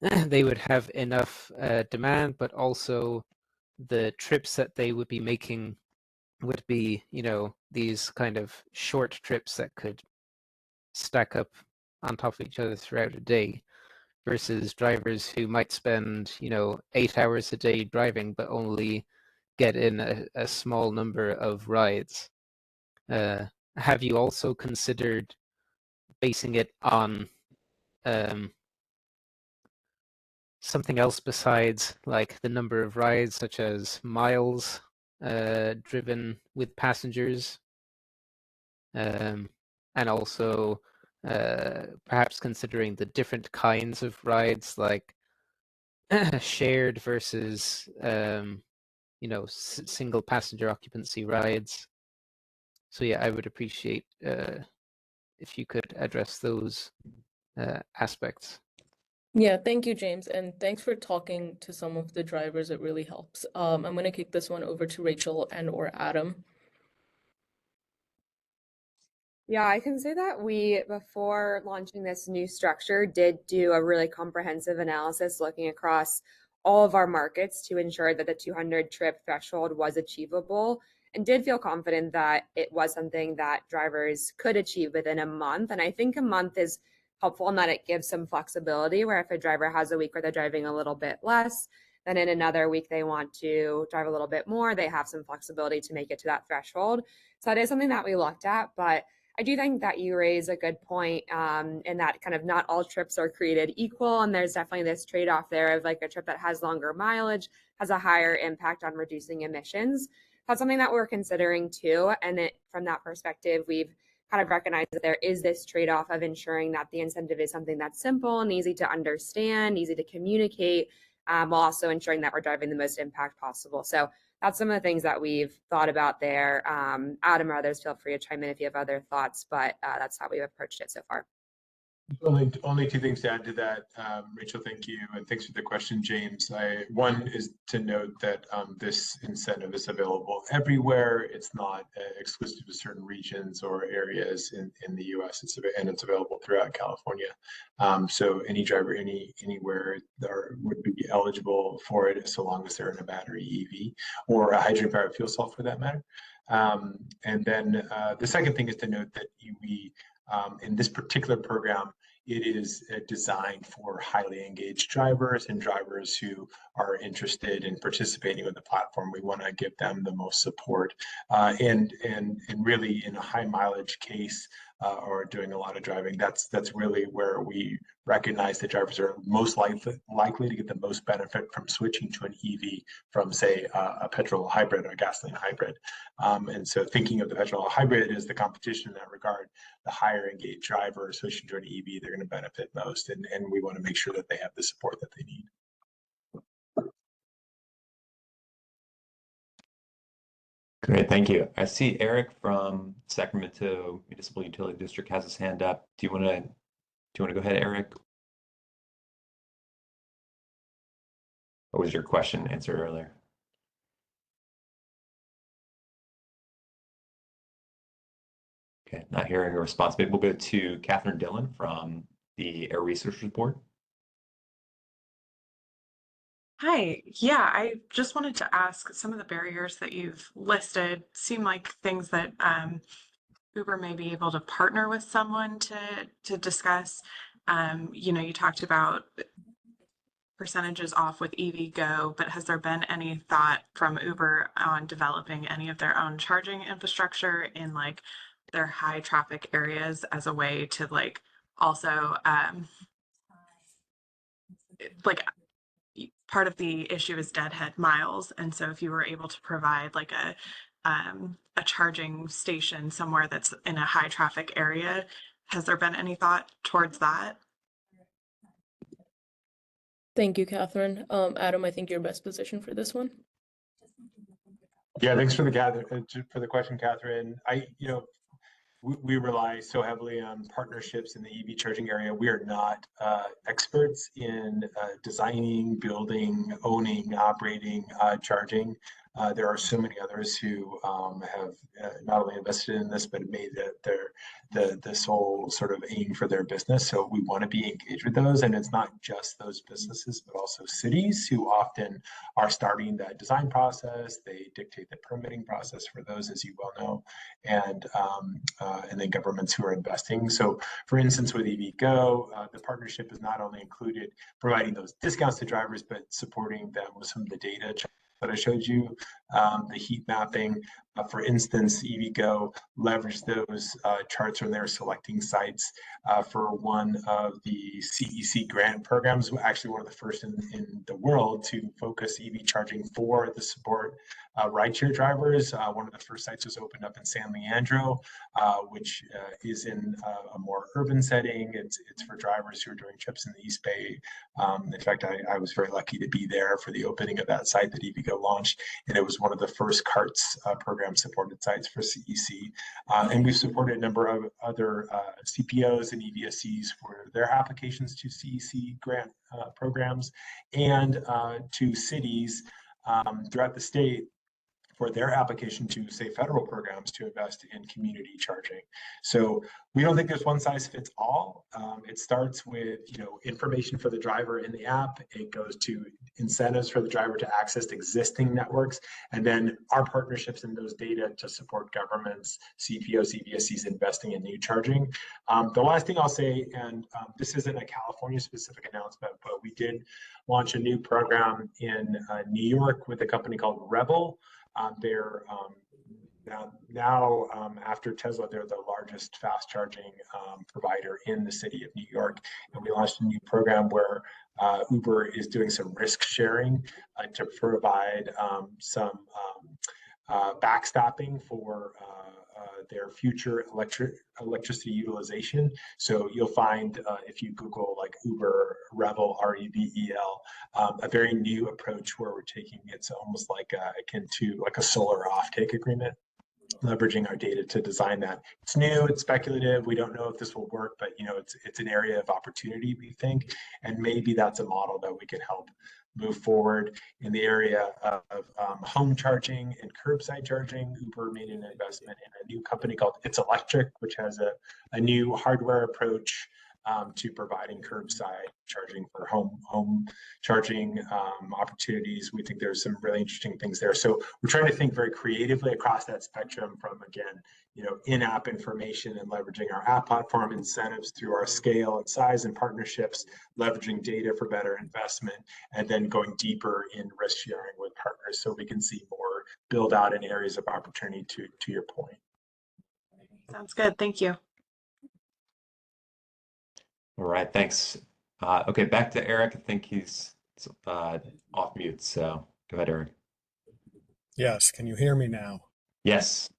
they would have enough demand, but also the trips that they would be making would be, you know, these kind of short trips that could stack up on top of each other throughout a day, versus drivers who might spend, you know, 8 hours a day driving but only get in a small number of rides. Have you also considered basing it on something else besides like the number of rides, such as miles driven with passengers, and also perhaps considering the different kinds of rides, like shared versus you know, single passenger occupancy rides. So yeah, I would appreciate if you could address those aspects. Yeah, thank you, James, and thanks for talking to some of the drivers. It really helps. I'm going to kick this one over to Rachel and or Adam. Yeah, I can say that we, before launching this new structure, did do a really comprehensive analysis looking across all of our markets to ensure that the 200 trip threshold was achievable, and did feel confident that it was something that drivers could achieve within a month. And I think a month is helpful in that it gives some flexibility, where if a driver has a week where they're driving a little bit less, then in another week they want to drive a little bit more, they have some flexibility to make it to that threshold. So that is something that we looked at, but I do think that you raise a good point in that kind of not all trips are created equal. And there's definitely this trade-off there of like a trip that has longer mileage has a higher impact on reducing emissions. That's something that we're considering too. And from that perspective, we've kind of recognized that there is this trade-off of ensuring that the incentive is something that's simple and easy to understand, easy to communicate, while also ensuring that we're driving the most impact possible. So that's some of the things that we've thought about there. Adam or others, feel free to chime in if you have other thoughts, but that's how we've approached it so far. Only two things to add to that, Rachel. Thank you, and thanks for the question, James. One is to note that this incentive is available everywhere. It's not exclusive to certain regions or areas in the U.S. And it's available throughout California. So any driver anywhere would be eligible for it, so long as they're in a battery EV or a hydrogen-powered fuel cell, for that matter. And then the second thing is to note that we in this particular program, it is designed for highly engaged drivers and drivers who are interested in participating with the platform. We want to give them the most support, and really in a high mileage case or doing a lot of driving, that's really where we recognize that drivers are most likely to get the most benefit from switching to an EV from, say, a petrol hybrid or a gasoline hybrid. And so thinking of the petrol hybrid as the competition in that regard, the higher engaged driver switching to an EV, they're going to benefit most. And we want to make sure that they have the support that they need. Great, thank you. I see Eric from Sacramento Municipal Utility District has his hand up. Do you want to go ahead, Eric? What was your question answered earlier? Okay, not hearing a response. Maybe we'll go to Catherine Dillon from the Air Resources Board. Hi. Yeah, I just wanted to ask, some of the barriers that you've listed seem like things that Uber may be able to partner with someone to discuss. You talked about percentages off with EVgo, but has there been any thought from Uber on developing any of their own charging infrastructure in like their high traffic areas as a way to like also like part of the issue is deadhead miles, and so if you were able to provide like a charging station somewhere that's in a high traffic area, has there been any thought towards that? Thank you, Catherine. Adam, I think you're best positioned for this one. Yeah, thanks for the question, Catherine. We rely so heavily on partnerships in the EV charging area. We are not experts in designing, building, owning, operating charging. There are so many others who have not only invested in this, but made the sole sort of aim for their business. So we want to be engaged with those. And it's not just those businesses, but also cities who often are starting that design process. They dictate the permitting process for those, as you well know, and then governments who are investing. So for instance, with EVgo, the partnership has not only included providing those discounts to drivers, but supporting them with some of the data that I showed you, the heat mapping. For instance, EVgo leveraged those charts when they were selecting sites for one of the CEC grant programs, actually one of the first in the world to focus EV charging for the support rideshare drivers. One of the first sites was opened up in San Leandro, which is in a more urban setting. It's for drivers who are doing trips in the East Bay. In fact, I was very lucky to be there for the opening of that site that EVgo launched, and it was one of the first CARTS program supported sites for CEC. And we've supported a number of other CPOs and EVSCs for their applications to CEC grant programs, and to cities throughout the state for their application to, say, federal programs to invest in community charging. So we don't think there's one size fits all. It starts with, information for the driver in the app. It goes to incentives for the driver to access existing networks, and then our partnerships in those data to support governments, CPOs, CVSCs investing in new charging. The last thing I'll say, and this isn't a California-specific announcement, but we did launch a new program in New York with a company called Rebel. They're now after Tesla, they're the largest fast charging provider in the city of New York. And we launched a new program where Uber is doing some risk sharing to provide some backstopping for their future electricity utilization. So you'll find if you Google like Uber Revel, REVEL, a very new approach where we're taking it's almost like akin to like a solar offtake agreement, leveraging our data to design that. It's new, it's speculative. We don't know if this will work, but it's an area of opportunity, we think, and maybe that's a model that we can help move forward in the area of home charging and curbside charging. Uber made an investment in a new company called It's Electric, which has a new hardware approach to providing curbside charging for home charging opportunities. We think there's some really interesting things there. So we're trying to think very creatively across that spectrum from, again, in-app information and leveraging our app platform incentives through our scale and size and partnerships, leveraging data for better investment, and then going deeper in risk sharing with partners so we can see more build out in areas of opportunity to your point. Sounds good. Thank you. All right, thanks. Okay, back to Eric. I think he's off mute, so go ahead, Eric. Yes, can you hear me now? Yes.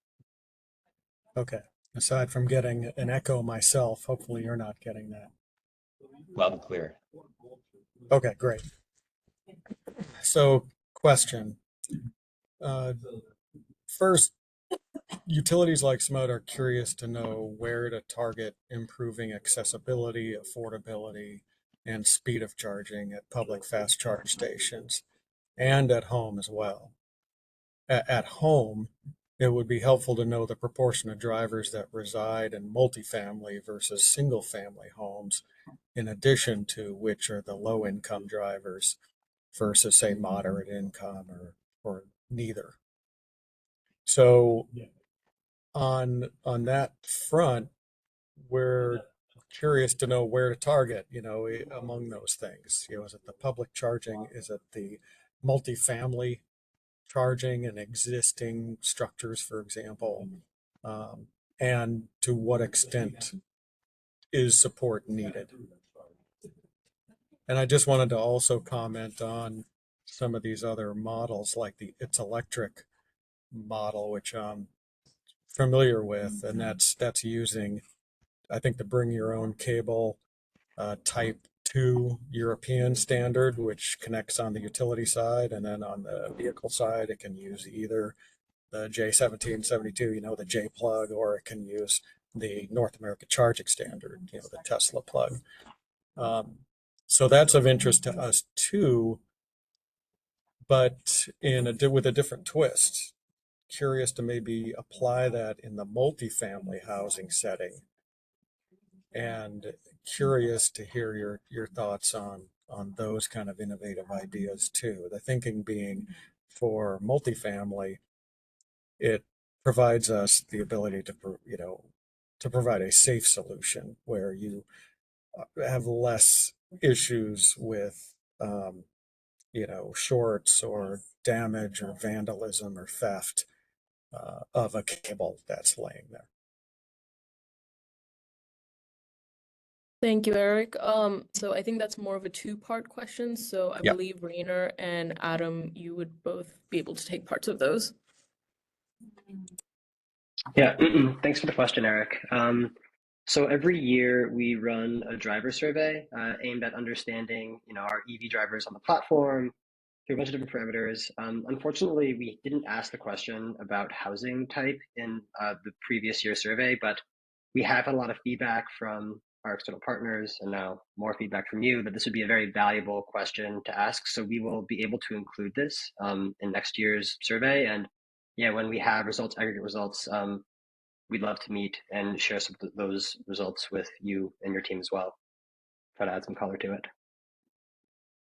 Okay. Aside from getting an echo myself, hopefully you're not getting that. Loud and clear. Okay, great. So, question. First, utilities like SMUD are curious to know where to target improving accessibility, affordability, and speed of charging at public fast charge stations and at home as well. At home, it would be helpful to know the proportion of drivers that reside in multifamily versus single family homes, in addition to which are the low income drivers versus, say, moderate income or neither. So on that front, we're curious to know where to target, among those things. Is it the public charging? Is it the multifamily charging and existing structures, for example? And to what extent is support needed? And I just wanted to also comment on some of these other models, like the It's Electric model, which I'm familiar with, and that's using, I think, the bring your own cable type 2 European standard, which connects on the utility side, and then on the vehicle side, it can use either the J1772, the J plug, or it can use the North America charging standard, the Tesla plug. So that's of interest to us too, but with a different twist. Curious to maybe apply that in the multifamily housing setting, and curious to hear your thoughts on those kind of innovative ideas too. The thinking being, for multifamily, it provides us the ability to provide a safe solution where you have less issues with shorts or damage or vandalism or theft of a cable that's laying there. Thank you, Eric. So I think that's more of a two-part question. So I believe Rainer and Adam, you would both be able to take parts of those. Yeah, thanks for the question, Eric. So every year we run a driver survey aimed at understanding, our EV drivers on the platform through a bunch of different parameters. Unfortunately, we didn't ask the question about housing type in the previous year survey, but we have had a lot of feedback from our external partners, and now more feedback from you, that this would be a very valuable question to ask. So we will be able to include this in next year's survey. And yeah, when we have results, aggregate results, we'd love to meet and share some of those results with you and your team as well. Try to add some color to it.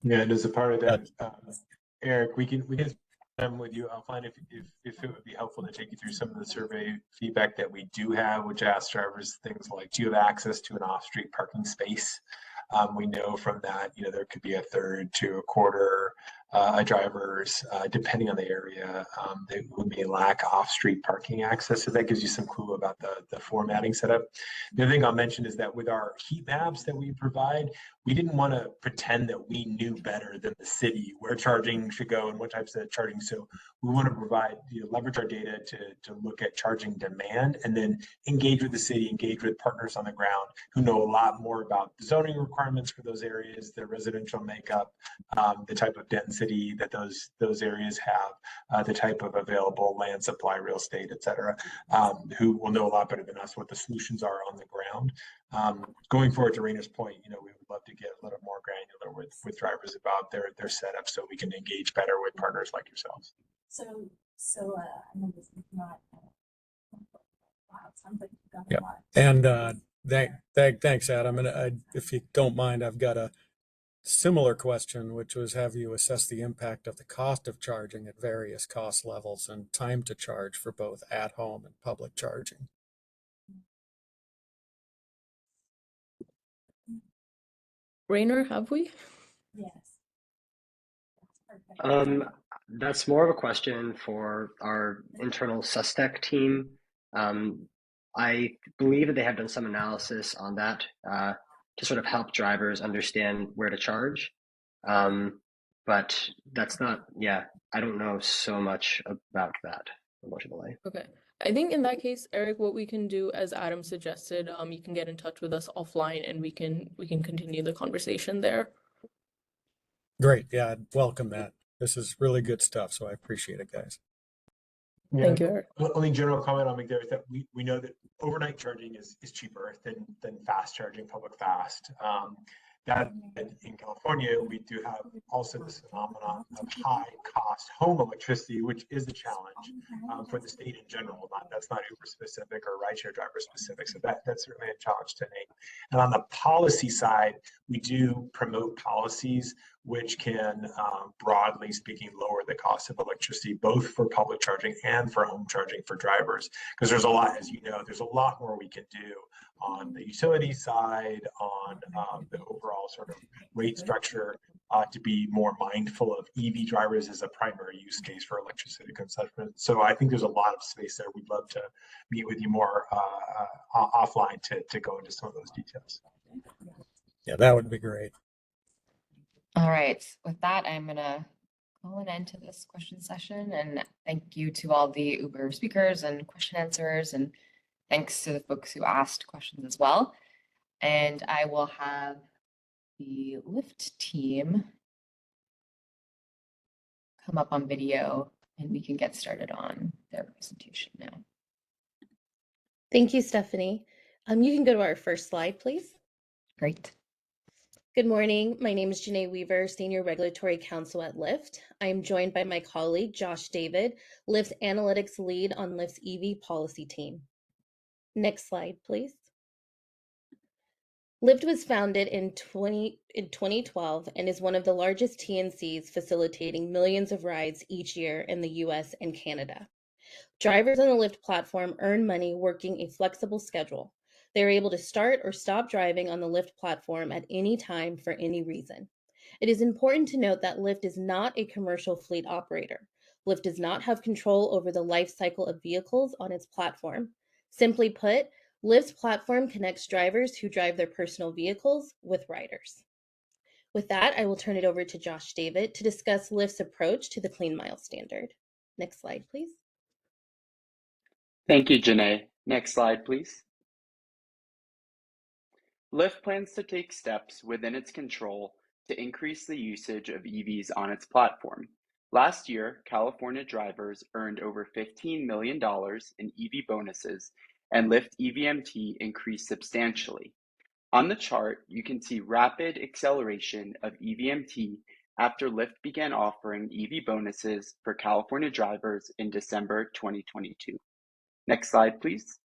Yeah, and as a part of that, Eric, we can with you offline if it would be helpful to take you through some of the survey feedback that we do have, which asks drivers things like, do you have access to an off-street parking space? We know from that, there could be a third to a quarter of drivers, depending on the area, that may lack off-street parking access. So that gives you some clue about the formatting setup. The other thing I'll mention is that with our heat maps that we provide, we didn't want to pretend that we knew better than the city where charging should go and what types of charging. So we want to provide, leverage our data to look at charging demand and then engage with the city, engage with partners on the ground who know a lot more about the zoning requirements for those areas, their residential makeup, the type of density that those areas have, the type of available land supply, real estate, et cetera, who will know a lot better than us what the solutions are on the ground. Going forward to Rainer's point, we would love to get a little more granular with drivers about their setup so we can engage better with partners like yourselves. So I know this is not wow, it sounds like you've got Yeah. a lot. And thanks, Adam. And if you don't mind, I've got a similar question, which was, have you assessed the impact of the cost of charging at various cost levels and time to charge for both at home and public charging? Rainer, have we? Yes. That's perfect. That's more of a question for our internal SUSTEC team. I believe that they have done some analysis on that to sort of help drivers understand where to charge. But that's not, I don't know so much about that, unfortunately. Okay. I think in that case, Eric, what we can do, as Adam suggested, you can get in touch with us offline and we can continue the conversation there. Great. Yeah, I'd welcome that. This is really good stuff, so I appreciate it, guys. Yeah. Thank you, Eric. Only general comment I'll make there is that we know that overnight charging is cheaper than fast charging, public fast. That in California, we do have also this phenomenon of high cost home electricity, which is a challenge for the state in general. That's not Uber specific or rideshare driver specific. So that's certainly a challenge to name. And on the policy side, we do promote policies which can, broadly speaking, lower the cost of electricity, both for public charging and for home charging for drivers. Because there's a lot, as you know, there's a lot more we can do on the utility side, on the overall sort of rate structure, to be more mindful of EV drivers as a primary use case for electricity consumption. So I think there's a lot of space there. We'd love to meet with you more offline to go into some of those details. Yeah, that would be great. All right, with that, I'm gonna call an end to this question session, and thank you to all the Uber speakers and question answers, and thanks to the folks who asked questions as well. And I will have the Lyft team come up on video and we can get started on their presentation now. Thank you, Stephanie. You can go to our first slide, please. Great. Good morning. My name is Janae Weaver, Senior Regulatory Counsel at Lyft. I am joined by my colleague, Josh David, Lyft's Analytics Lead on Lyft's EV Policy Team. Next slide, please. Lyft was founded in 2012 and is one of the largest TNCs facilitating millions of rides each year in the US and Canada. Drivers on the Lyft platform earn money working a flexible schedule. They are able to start or stop driving on the Lyft platform at any time for any reason. It is important to note that Lyft is not a commercial fleet operator. Lyft does not have control over the life cycle of vehicles on its platform. Simply put, Lyft's platform connects drivers who drive their personal vehicles with riders. With that, I will turn it over to Josh David to discuss Lyft's approach to the Clean Mile Standard. Next slide, please. Thank you, Janae. Next slide, please. Lyft plans to take steps within its control to increase the usage of EVs on its platform. Last year, California drivers earned over $15 million in EV bonuses, and Lyft EVMT increased substantially. On the chart, you can see rapid acceleration of EVMT after Lyft began offering EV bonuses for California drivers in December 2022. Next slide, please.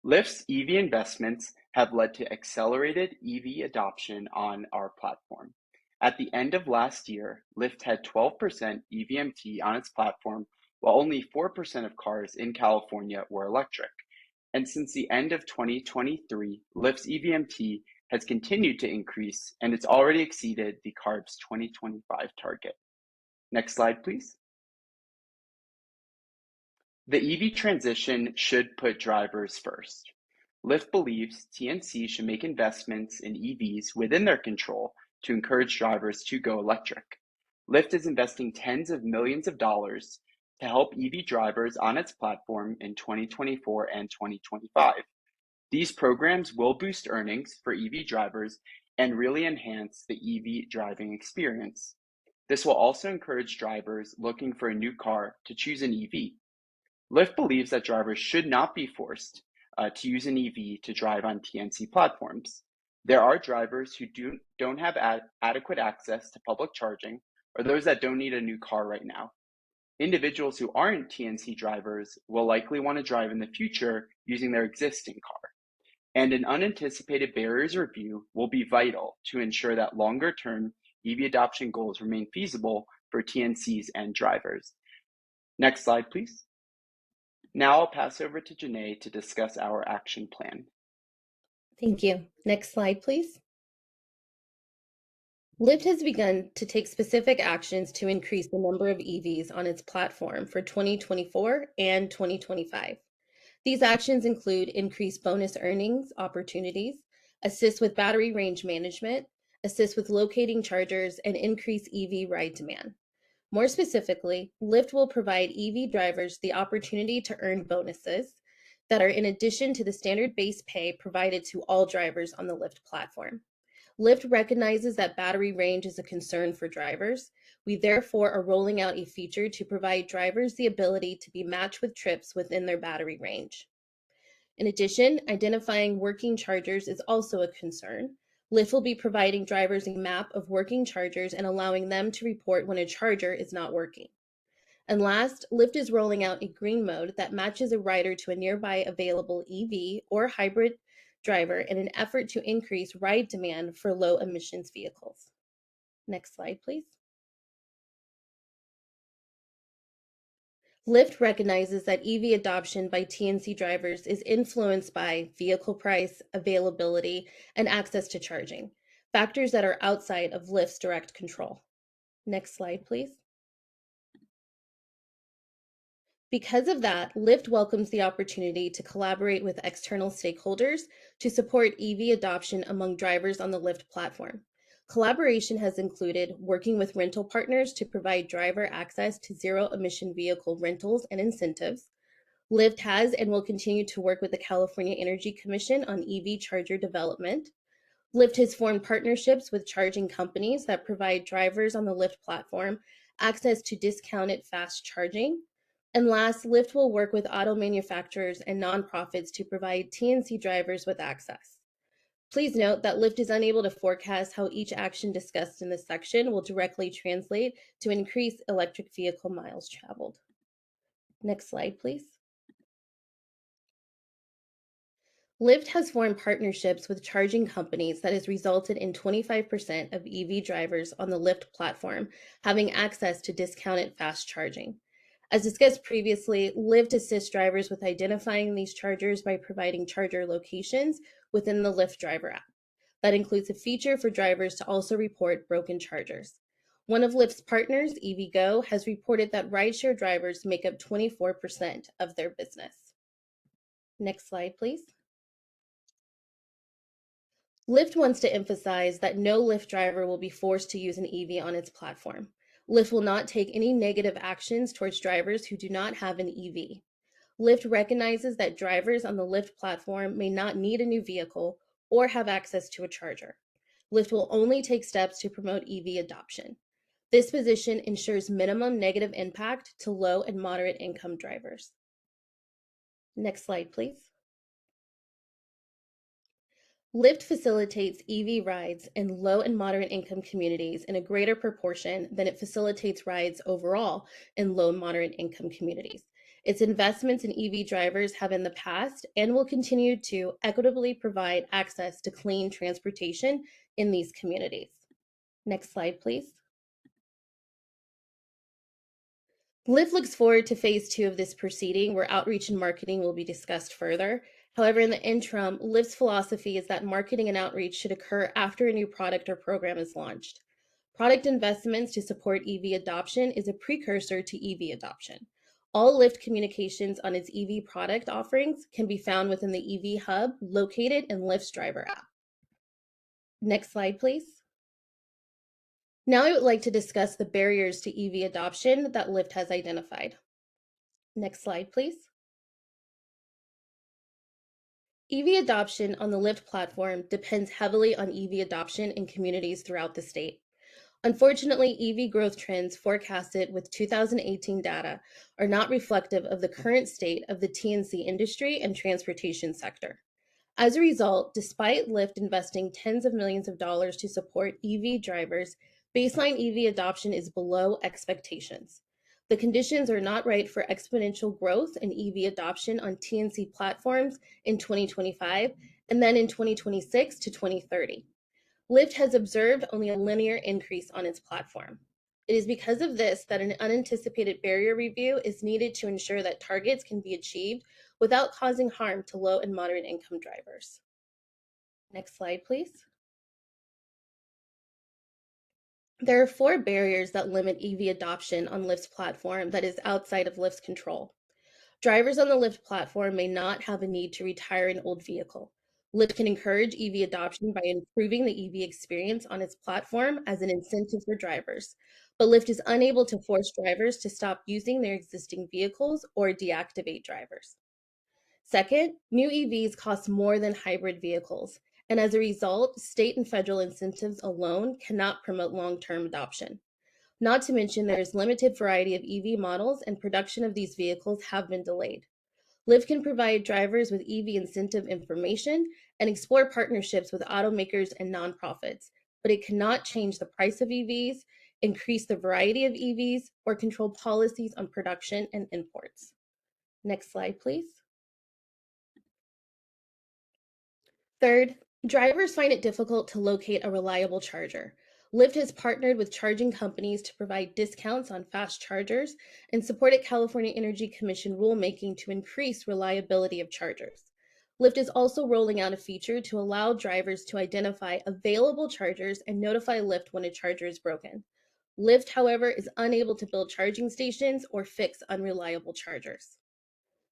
Lyft's EV investments have led to accelerated EV adoption on our platform. At the end of last year, Lyft had 12% EVMT on its platform, while only 4% of cars in California were electric. And since the end of 2023, Lyft's EVMT has continued to increase, and it's already exceeded the CARB's 2025 target. Next slide, please. The EV transition should put drivers first. Lyft believes TNC should make investments in EVs within their control to encourage drivers to go electric. Lyft is investing tens of millions of dollars to help EV drivers on its platform in 2024 and 2025. These programs will boost earnings for EV drivers and really enhance the EV driving experience. This will also encourage drivers looking for a new car to choose an EV. Lyft believes that drivers should not be forced to use an EV to drive on TNC platforms. There are drivers who don't have adequate access to public charging, or those that don't need a new car right now. Individuals who aren't TNC drivers will likely want to drive in the future using their existing car. And an unanticipated barriers review will be vital to ensure that longer-term EV adoption goals remain feasible for TNCs and drivers. Next slide, please. Now I'll pass over to Janae to discuss our action plan. Thank you. Next slide, please. Lyft has begun to take specific actions to increase the number of EVs on its platform for 2024 and 2025. These actions include increased bonus earnings opportunities, assist with battery range management, assist with locating chargers, and increase EV ride demand. More specifically, Lyft will provide EV drivers the opportunity to earn bonuses that are in addition to the standard base pay provided to all drivers on the Lyft platform. Lyft recognizes that battery range is a concern for drivers. We therefore are rolling out a feature to provide drivers the ability to be matched with trips within their battery range. In addition, identifying working chargers is also a concern. Lyft will be providing drivers a map of working chargers and allowing them to report when a charger is not working. And last, Lyft is rolling out a green mode that matches a rider to a nearby available EV or hybrid driver in an effort to increase ride demand for low emissions vehicles. Next slide, please. Lyft recognizes that EV adoption by TNC drivers is influenced by vehicle price, availability, and access to charging, factors that are outside of Lyft's direct control. Next slide, please. Because of that, Lyft welcomes the opportunity to collaborate with external stakeholders to support EV adoption among drivers on the Lyft platform. Collaboration has included working with rental partners to provide driver access to zero-emission vehicle rentals and incentives. Lyft has and will continue to work with the California Energy Commission on EV charger development. Lyft has formed partnerships with charging companies that provide drivers on the Lyft platform access to discounted fast charging. And last, Lyft will work with auto manufacturers and nonprofits to provide TNC drivers with access. Please note that Lyft is unable to forecast how each action discussed in this section will directly translate to increase electric vehicle miles traveled. Next slide, please. Lyft has formed partnerships with charging companies that has resulted in 25% of EV drivers on the Lyft platform having access to discounted fast charging. As discussed previously, Lyft assists drivers with identifying these chargers by providing charger locations within the Lyft driver app. That includes a feature for drivers to also report broken chargers. One of Lyft's partners, EVgo, has reported that rideshare drivers make up 24% of their business. Next slide, please. Lyft wants to emphasize that no Lyft driver will be forced to use an EV on its platform. Lyft will not take any negative actions towards drivers who do not have an EV. Lyft recognizes that drivers on the Lyft platform may not need a new vehicle or have access to a charger. Lyft will only take steps to promote EV adoption. This position ensures minimum negative impact to low and moderate income drivers. Next slide, please. Lyft facilitates EV rides in low and moderate income communities in a greater proportion than it facilitates rides overall in low and moderate income communities. Its investments in EV drivers have in the past and will continue to equitably provide access to clean transportation in these communities. Next slide, please. Lyft looks forward to phase 2 of this proceeding, where outreach and marketing will be discussed further. However, in the interim, Lyft's philosophy is that marketing and outreach should occur after a new product or program is launched. Product investments to support EV adoption is a precursor to EV adoption. All Lyft communications on its EV product offerings can be found within the EV hub located in Lyft's driver app. Next slide, please. Now I would like to discuss the barriers to EV adoption that Lyft has identified. Next slide, please. EV adoption on the Lyft platform depends heavily on EV adoption in communities throughout the state. Unfortunately, EV growth trends forecasted with 2018 data are not reflective of the current state of the TNC industry and transportation sector. As a result, despite Lyft investing tens of millions of dollars to support EV drivers, baseline EV adoption is below expectations. The conditions are not right for exponential growth in EV adoption on TNC platforms in 2025 and then in 2026 to 2030. Lyft has observed only a linear increase on its platform. It is because of this that an unanticipated barrier review is needed to ensure that targets can be achieved without causing harm to low and moderate income drivers. Next slide, please. There are 4 barriers that limit EV adoption on Lyft's platform that is outside of Lyft's control. Drivers on the Lyft platform may not have a need to retire an old vehicle. Lyft can encourage EV adoption by improving the EV experience on its platform as an incentive for drivers, but Lyft is unable to force drivers to stop using their existing vehicles or deactivate drivers. Second, new EVs cost more than hybrid vehicles, and as a result, state and federal incentives alone cannot promote long-term adoption. Not to mention, there is limited variety of EV models, and production of these vehicles have been delayed. Lyft can provide drivers with EV incentive information and explore partnerships with automakers and nonprofits, but it cannot change the price of EVs, increase the variety of EVs, or control policies on production and imports. Next slide, please. Third, drivers find it difficult to locate a reliable charger. Lyft has partnered with charging companies to provide discounts on fast chargers and supported California Energy Commission rulemaking to increase reliability of chargers. Lyft is also rolling out a feature to allow drivers to identify available chargers and notify Lyft when a charger is broken. Lyft, however, is unable to build charging stations or fix unreliable chargers.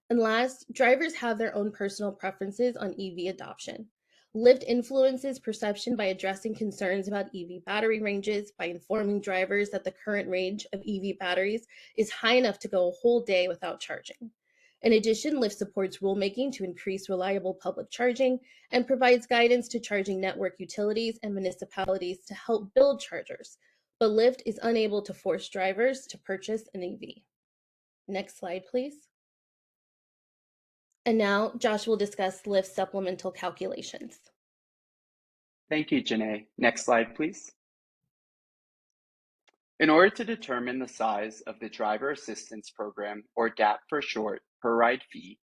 And last, drivers have their own personal preferences on EV adoption. Lyft influences perception by addressing concerns about EV battery ranges, by informing drivers that the current range of EV batteries is high enough to go a whole day without charging. In addition, Lyft supports rulemaking to increase reliable public charging and provides guidance to charging network utilities and municipalities to help build chargers, but Lyft is unable to force drivers to purchase an EV. Next slide, please. And now Josh will discuss Lyft's supplemental calculations. Thank you, Janae. Next slide, please. In order to determine the size of the Driver Assistance Program, or DAP for short, per ride fee,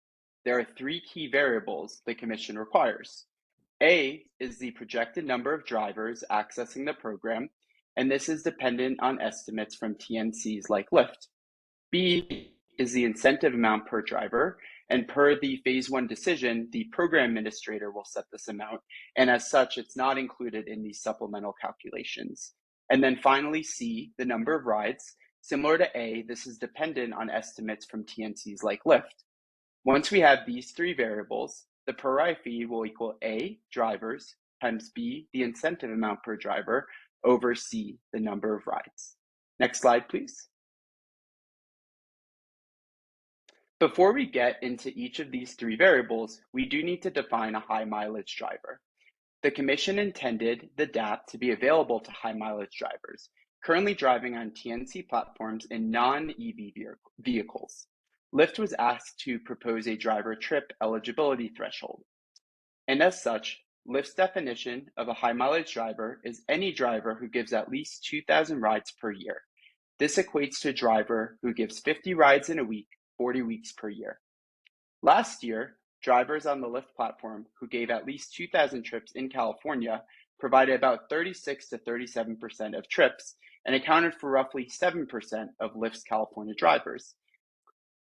there are 3 key variables the Commission requires. A is the projected number of drivers accessing the program, and this is dependent on estimates from TNCs like Lyft. B is the incentive amount per driver, and per the Phase 1 decision, the program administrator will set this amount, and as such, it's not included in these supplemental calculations. And then finally, C, the number of rides. Similar to A, this is dependent on estimates from TNCs like Lyft. Once we have these 3 variables, the per ride fee will equal A, drivers, times B, the incentive amount per driver, over C, the number of rides. Next slide, please. Before we get into each of these 3 variables, we do need to define a high mileage driver. The Commission intended the DAP to be available to high mileage drivers, currently driving on TNC platforms in non-EV vehicles. Lyft was asked to propose a driver trip eligibility threshold. And as such, Lyft's definition of a high mileage driver is any driver who gives at least 2,000 rides per year. This equates to a driver who gives 50 rides in a week, 40 weeks per year. Last year, drivers on the Lyft platform who gave at least 2,000 trips in California provided about 36 to 37% of trips and accounted for roughly 7% of Lyft's California drivers.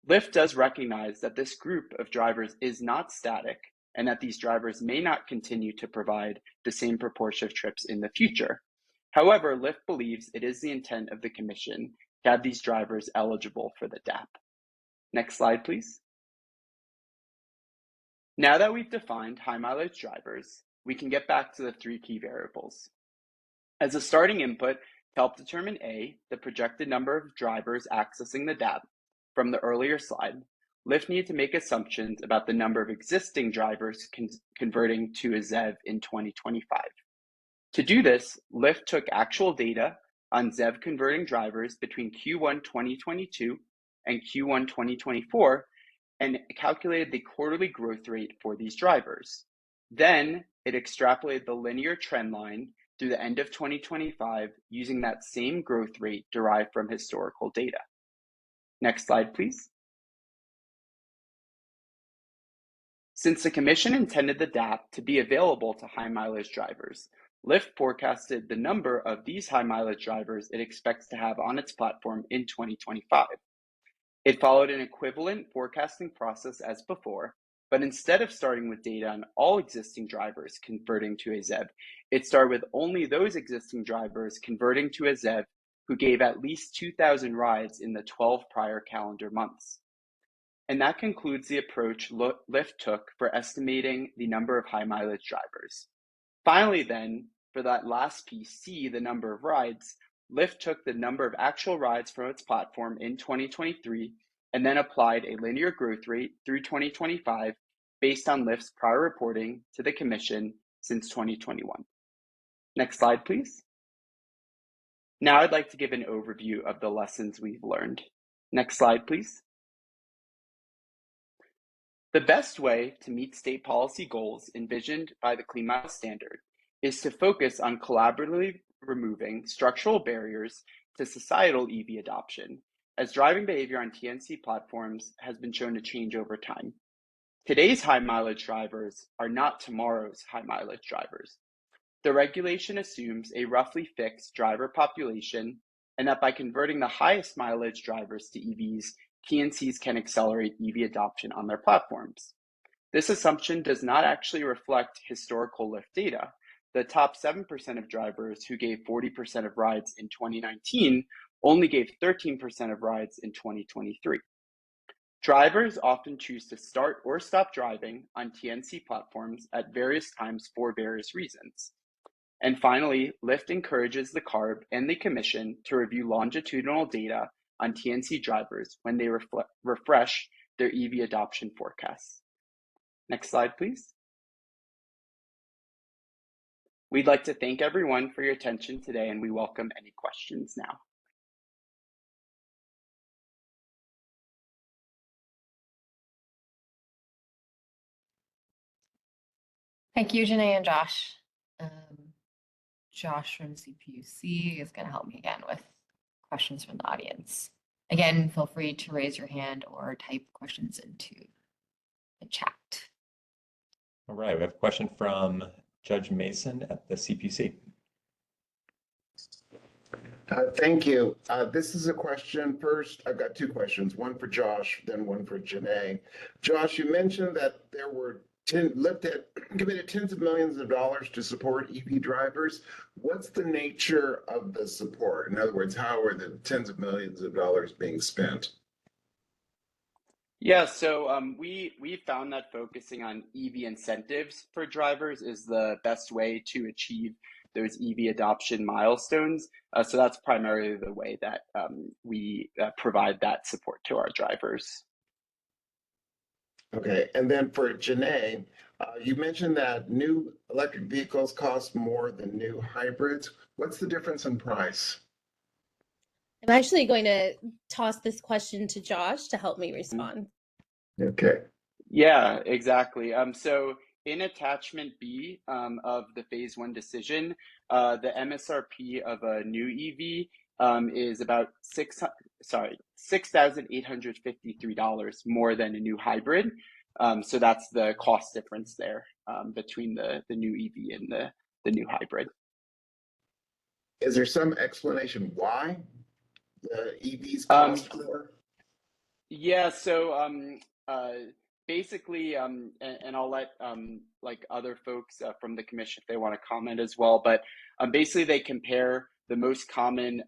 Lyft does recognize that this group of drivers is not static and that these drivers may not continue to provide the same proportion of trips in the future. However, Lyft believes it is the intent of the commission to have these drivers eligible for the DAP. Next slide, please. Now that we've defined high mileage drivers, we can get back to the three key variables. As a starting input to help determine A, the projected number of drivers accessing the DAP from the earlier slide, Lyft needed to make assumptions about the number of existing drivers converting to a ZEV in 2025. To do this, Lyft took actual data on ZEV converting drivers between Q1 2022 and Q1 2024 and calculated the quarterly growth rate for these drivers. Then it extrapolated the linear trend line through the end of 2025 using that same growth rate derived from historical data. Next slide, please. Since the commission intended the DAP to be available to high mileage drivers, Lyft forecasted the number of these high mileage drivers it expects to have on its platform in 2025. It followed an equivalent forecasting process as before, but instead of starting with data on all existing drivers converting to a ZEV, it started with only those existing drivers converting to a ZEV who gave at least 2,000 rides in the 12 prior calendar months. And that concludes the approach Lyft took for estimating the number of high mileage drivers. Finally then, for that last piece, C, the number of rides, Lyft took the number of actual rides from its platform in 2023 and then applied a linear growth rate through 2025 based on Lyft's prior reporting to the commission since 2021. Next slide, please. Now I'd like to give an overview of the lessons we've learned. Next slide, please. The best way to meet state policy goals envisioned by the Clean Miles Standard is to focus on collaboratively removing structural barriers to societal EV adoption, as driving behavior on TNC platforms has been shown to change over time. Today's high mileage drivers are not tomorrow's high mileage drivers. The regulation assumes a roughly fixed driver population and that by converting the highest mileage drivers to EVs, TNCs can accelerate EV adoption on their platforms. This assumption does not actually reflect historical Lyft data. The top 7% of drivers who gave 40% of rides in 2019 only gave 13% of rides in 2023. Drivers often choose to start or stop driving on TNC platforms at various times for various reasons. And finally, Lyft encourages the CARB and the Commission to review longitudinal data on TNC drivers when they refresh their EV adoption forecasts. Next slide, please. We'd like to thank everyone for your attention today, and we welcome any questions now. Thank you, Janae and Josh. Josh from CPUC is going to help me again with questions from the audience. Again, feel free to raise your hand or type questions into the chat. All right, we have a question from Judge Mason at the CPUC. Thank you. This is a question. First, I've got two questions, one for Josh, then one for Janae. Josh, you mentioned that there were Lyft had committed tens of millions of dollars to support EV drivers. What's the nature of the support? In other words, how are the tens of millions of dollars being spent? Yeah, so we found that focusing on EV incentives for drivers is the best way to achieve those EV adoption milestones. So that's primarily the way that we provide that support to our drivers. Okay, and then for Janae, you mentioned that new electric vehicles cost more than new hybrids. What's the difference in price? I'm actually going to toss this question to Josh to help me respond. Okay. Yeah, exactly. So in attachment B of the phase 1 decision, the MSRP of a new EV is about $6,853 more than a new hybrid. So that's the cost difference there between the new EV and the new hybrid. Is there some explanation why the EVs cost more? Yeah, so basically, and I'll let like other folks from the commission if they want to comment as well, but basically they compare the most common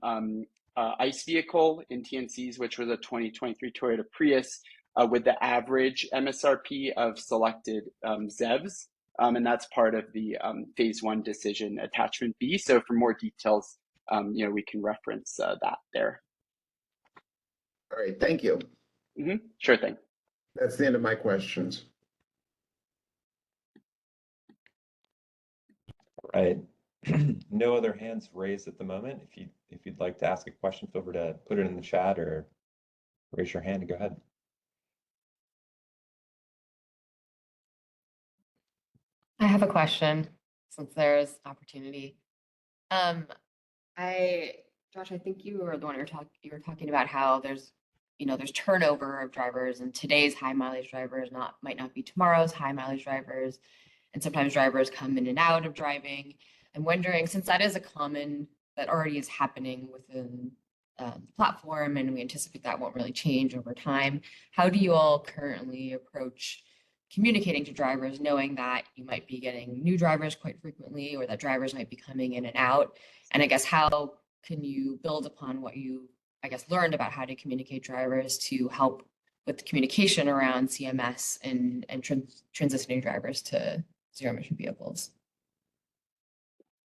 ICE vehicle in TNCs, which was a 2023 Toyota Prius, with the average MSRP of selected ZEVs. And that's part of the phase 1 decision attachment B. So for more details, we can reference that there. All right, thank you. Sure thing. That's the end of my questions. Right. No other hands raised at the moment. If you'd like to ask a question, feel free to put it in the chat or raise your hand and go ahead. I have a question since there's opportunity. Josh, I think you were the one you were talking about how there's turnover of drivers, and today's high mileage drivers might not be tomorrow's high mileage drivers, and sometimes drivers come in and out of driving. I'm wondering, since that already is happening within the platform, and we anticipate that won't really change over time, how do you all currently approach communicating to drivers, knowing that you might be getting new drivers quite frequently, or that drivers might be coming in and out? And I guess how can you build upon what you, learned about how to communicate drivers to help with the communication around CMS and transitioning drivers to zero emission vehicles?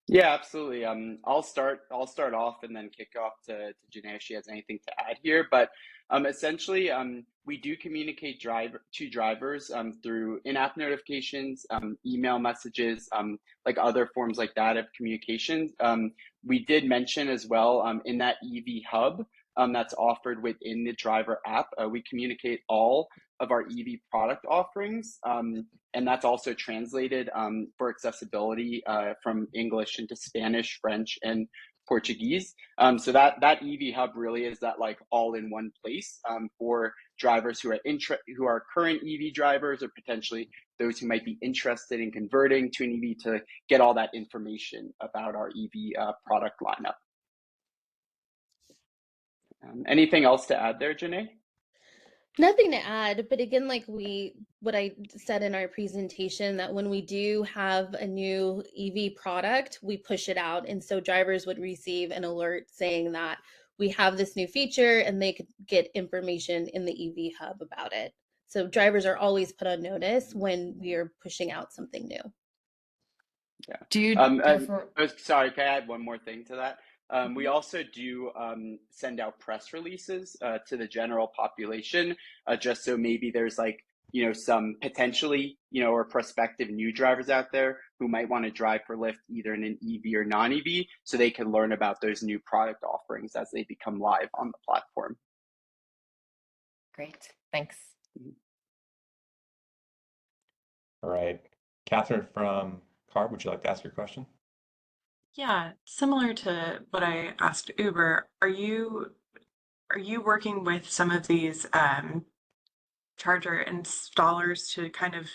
Yeah, absolutely. I'll start off and then kick off to Janae if she has anything to add here. But essentially, we do communicate to drivers through in-app notifications, email messages, like other forms like that of communication. We did mention as well in that EV hub that's offered within the driver app, we communicate all of our EV product offerings. And that's also translated for accessibility from English into Spanish, French, and Portuguese. So that EV hub really is that like all in one place for drivers who are current EV drivers, or potentially those who might be interested in converting to an EV, to get all that information about our EV product lineup. Anything else to add there, Janae? Nothing to add, but again, like what I said in our presentation, that when we do have a new EV product, we push it out. And so drivers would receive an alert saying that we have this new feature, and they could get information in the EV hub about it. So drivers are always put on notice when we are pushing out something new. Yeah. Do you sorry, can I add one more thing to that? We also do send out press releases to the general population, just so maybe there's like, some potentially, or prospective new drivers out there who might want to drive for Lyft either in an EV or non-EV, so they can learn about those new product offerings as they become live on the platform. Great, thanks. All right. Catherine from CARB, would you like to ask your question? Yeah, similar to what I asked Uber, are you working with some of these charger installers to kind of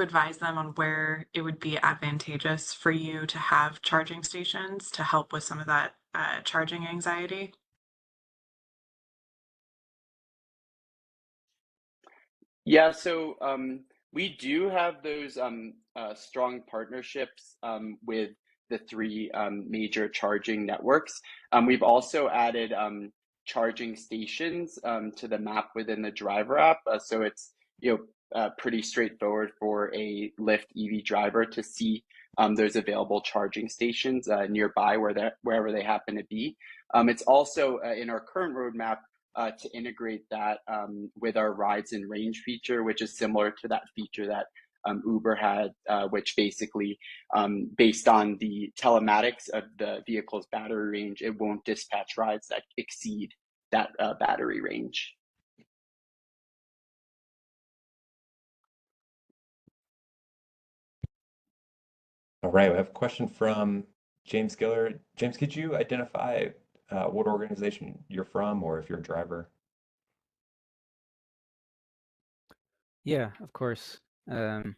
advise them on where it would be advantageous for you to have charging stations to help with some of that charging anxiety? Yeah, so we do have those strong partnerships with the three major charging networks. We've also added charging stations to the map within the driver app, so it's pretty straightforward for a Lyft EV driver to see those available charging stations nearby wherever they happen to be. It's also in our current roadmap to integrate that with our rides and range feature, which is similar to that feature that Uber had, which basically, based on the telematics of the vehicle's battery range, it won't dispatch rides that exceed that battery range. All right, we have a question from James Giller. James, could you identify what organization you're from or if you're a driver? Yeah, of course. I'm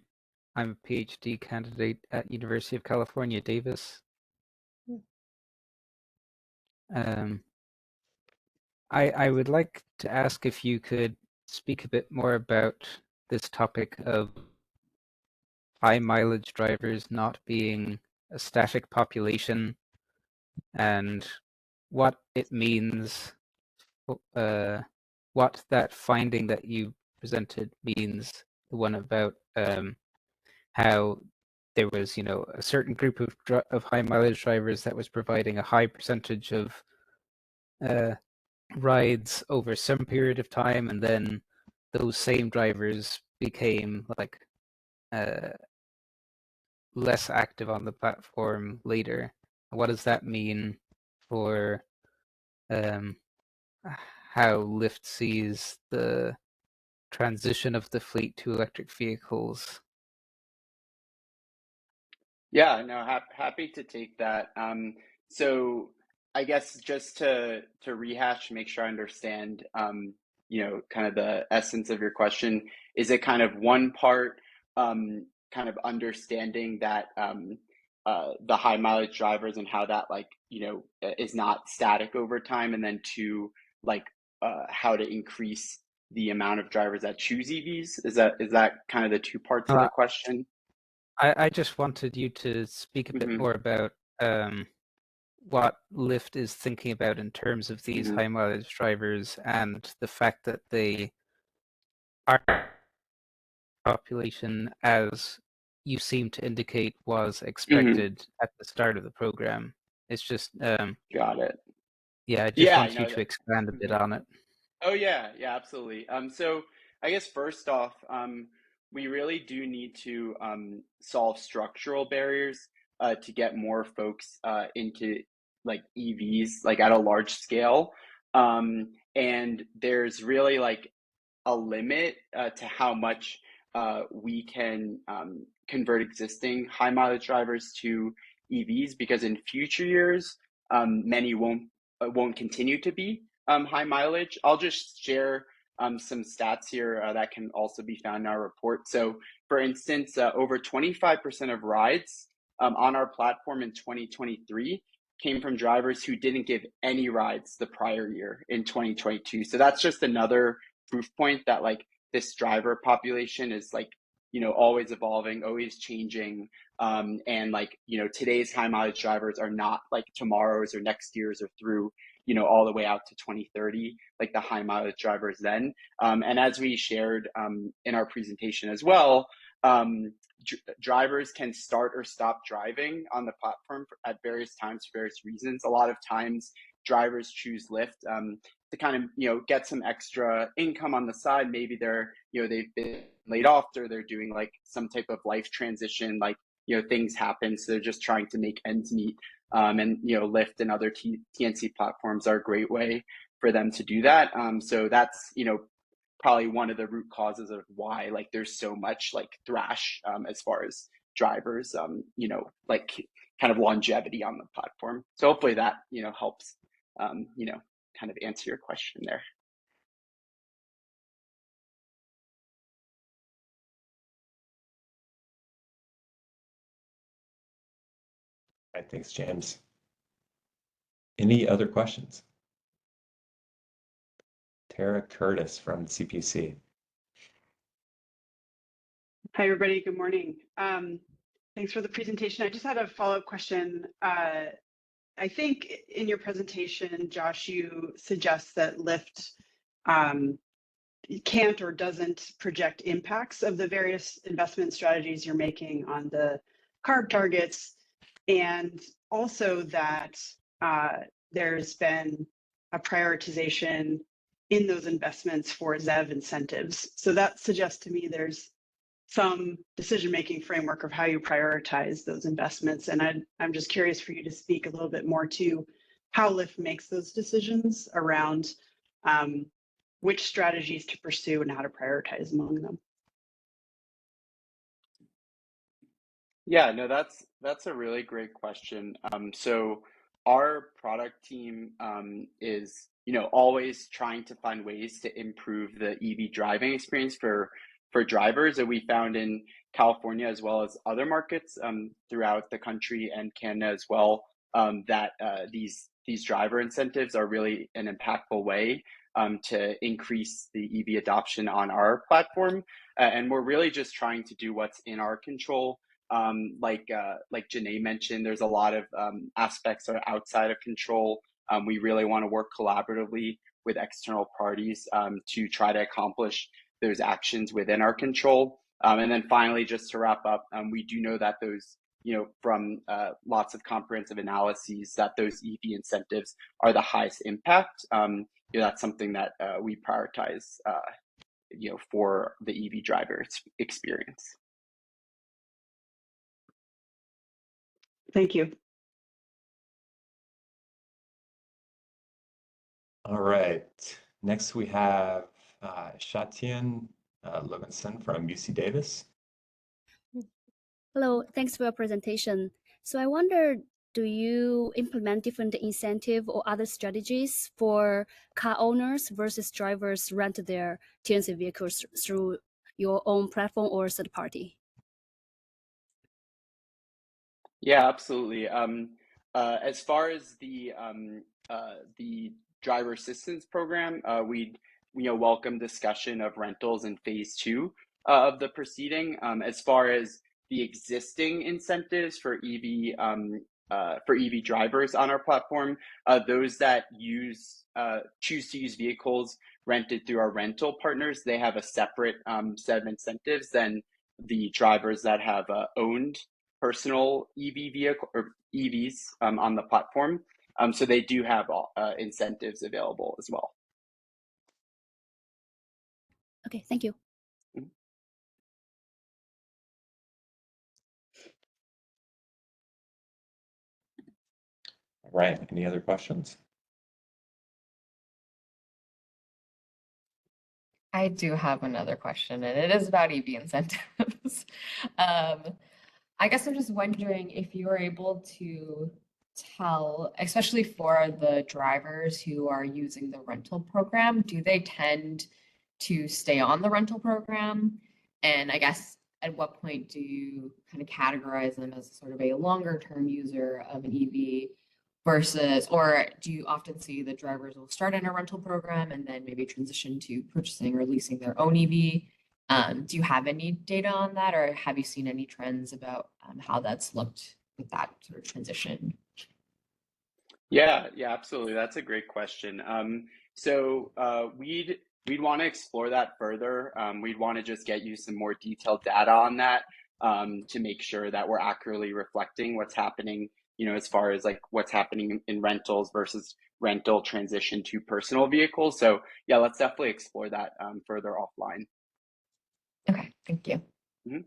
a PhD candidate at University of California, Davis. Um, I would like to ask if you could speak a bit more about this topic of high mileage drivers not being a static population and what it means, what that finding that you presented means, the one about how there was, a certain group of high mileage drivers that was providing a high percentage of rides over some period of time, and then those same drivers became like less active on the platform later. What does that mean for um, how Lyft sees the transition of the fleet to electric vehicles? Yeah, no, happy to take that. So I guess just to rehash, make sure I understand, kind of the essence of your question. Is it kind of one part, kind of understanding that the high mileage drivers and how that is not static over time, and then two, like how to increase the amount of drivers that choose EVs? Is that kind of the two parts of the question? I just wanted you to speak a bit more about what Lyft is thinking about in terms of these high mileage drivers and the fact that they are population, as you seem to indicate, was expected at the start of the program. It's just Got it. yeah, I just Yeah, want you to expand a bit on it. Oh yeah, absolutely. So I guess first off, we really do need to solve structural barriers to get more folks into like EVs, like at a large scale. And there's really like a limit to how much we can convert existing high mileage drivers to EVs, because in future years, many won't continue to be high mileage. I'll just share some stats here that can also be found in our report. So, for instance, over 25% of rides on our platform in 2023 came from drivers who didn't give any rides the prior year in 2022. So that's just another proof point that like this driver population is like always evolving, always changing, and like today's high mileage drivers are not like tomorrow's or next year's or through all the way out to 2030, like the high mileage drivers then. And as we shared in our presentation as well, drivers can start or stop driving on the platform at various times for various reasons. A lot of times drivers choose Lyft to kind of get some extra income on the side. Maybe they've been laid off, or they're doing like some type of life transition, like things happen, so they're just trying to make ends meet. And Lyft and other TNC platforms are a great way for them to do that. So that's probably one of the root causes of why like there's so much like thrash as far as drivers, like kind of longevity on the platform. So hopefully that helps kind of answer your question there. All right, thanks, James. Any other questions? Tara Curtis from CPC. Hi, everybody. Good morning. Thanks for the presentation. I just had a follow-up question. I think in your presentation, Josh, you suggest that Lyft can't or doesn't project impacts of the various investment strategies you're making on the carb targets, and also that there's been a prioritization in those investments for ZEV incentives. So that suggests to me there's some decision-making framework of how you prioritize those investments. And I'm just curious for you to speak a little bit more to how Lyft makes those decisions around which strategies to pursue and how to prioritize among them. Yeah, no, that's a really great question. So our product team is, always trying to find ways to improve the EV driving experience for drivers. And we found in California as well as other markets throughout the country and Canada as well, that these driver incentives are really an impactful way to increase the EV adoption on our platform. And we're really just trying to do what's in our control. Like Janae mentioned, there's a lot of aspects that are outside of control. We really want to work collaboratively with external parties to try to accomplish those actions within our control. And then finally, just to wrap up, we do know that those, from lots of comprehensive analyses, that those EV incentives are the highest impact. That's something that we prioritize, for the EV driver experience. Thank you. All right. Next, we have Shatien Levinson from UC Davis. Hello, thanks for your presentation. So I wonder, do you implement different incentive or other strategies for car owners versus drivers rent their TNC vehicles through your own platform or third party? Yeah, absolutely. As far as the driver assistance program, we'd welcome discussion of rentals in phase 2 of the proceeding. As far as the existing incentives for EV drivers on our platform, those that choose to use vehicles rented through our rental partners, they have a separate set of incentives than the drivers that have owned personal EV vehicle or EVs on the platform. So they do have incentives available as well. Okay, thank you. All right, any other questions? I do have another question, and it is about EV incentives. I guess I'm just wondering if you are able to tell, especially for the drivers who are using the rental program, do they tend to stay on the rental program? And I guess at what point do you kind of categorize them as sort of a longer term user of an EV versus, or do you often see the drivers will start in a rental program and then maybe transition to purchasing or leasing their own EV? Do you have any data on that, or have you seen any trends about how that's looked with that sort of transition? Yeah, absolutely. That's a great question. So we'd want to explore that further. We'd want to just get you some more detailed data on that to make sure that we're accurately reflecting what's happening, as far as like what's happening in rentals versus rental transition to personal vehicles. So yeah, let's definitely explore that further offline. Okay, thank you. Mhm.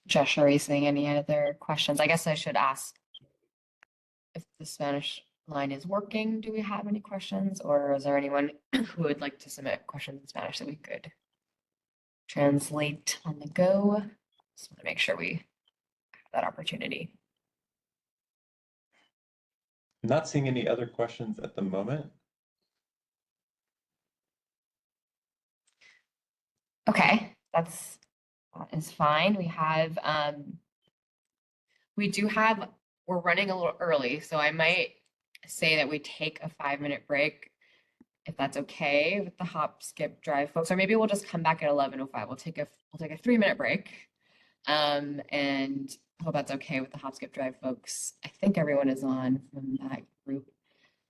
Josh, are you seeing any other questions? I guess I should ask if the Spanish line is working. Do we have any questions, or is there anyone who would like to submit questions in Spanish that we could translate on the go? Just want to make sure we have that opportunity. I'm not seeing any other questions at the moment. Okay, that is fine. We're running a little early, so I might say that we take a 5-minute break, if that's okay with the hop, skip, drive folks, or maybe we'll just come back at 11:05. We'll take a 3-minute break. And I hope that's okay with the hop, skip, drive folks. I think everyone is on from that group.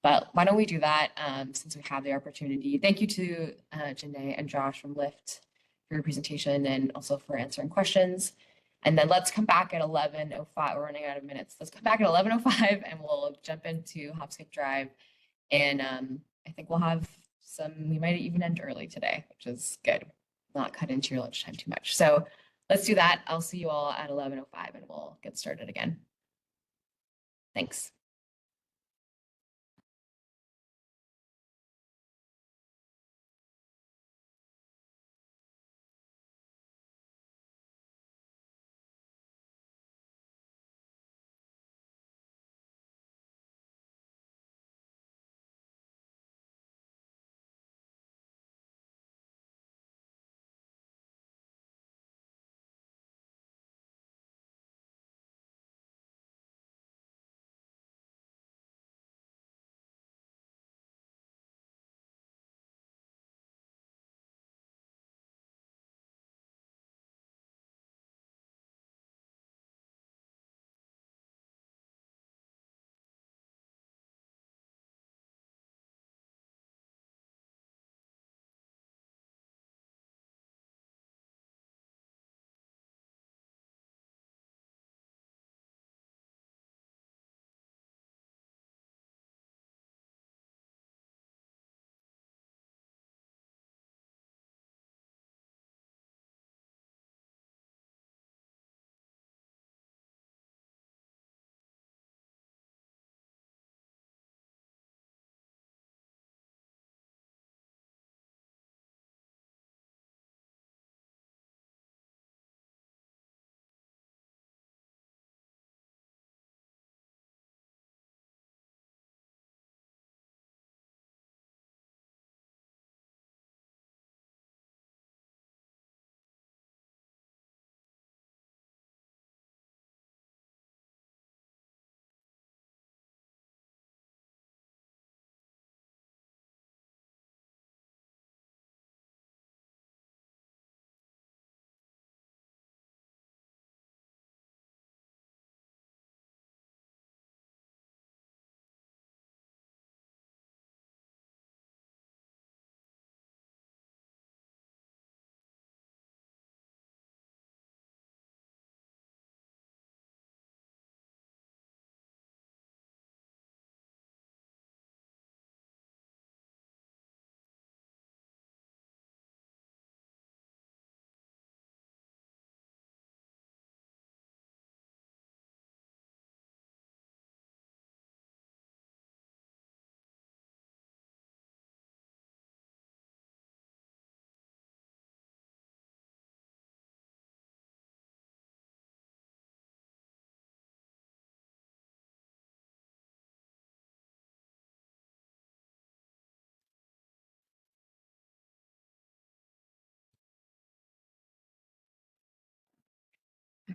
But why don't we do that since we have the opportunity. Thank you to Janae and Josh from Lyft for your presentation and also for answering questions. And then let's come back at 11:05. We're running out of minutes. Let's come back at 11:05 and we'll jump into hop, skip, drive. And I think we'll have we might even end early today, which is good. Not cut into your lunchtime too much. So let's do that. I'll see you all at 11:05 and we'll get started again. Thanks.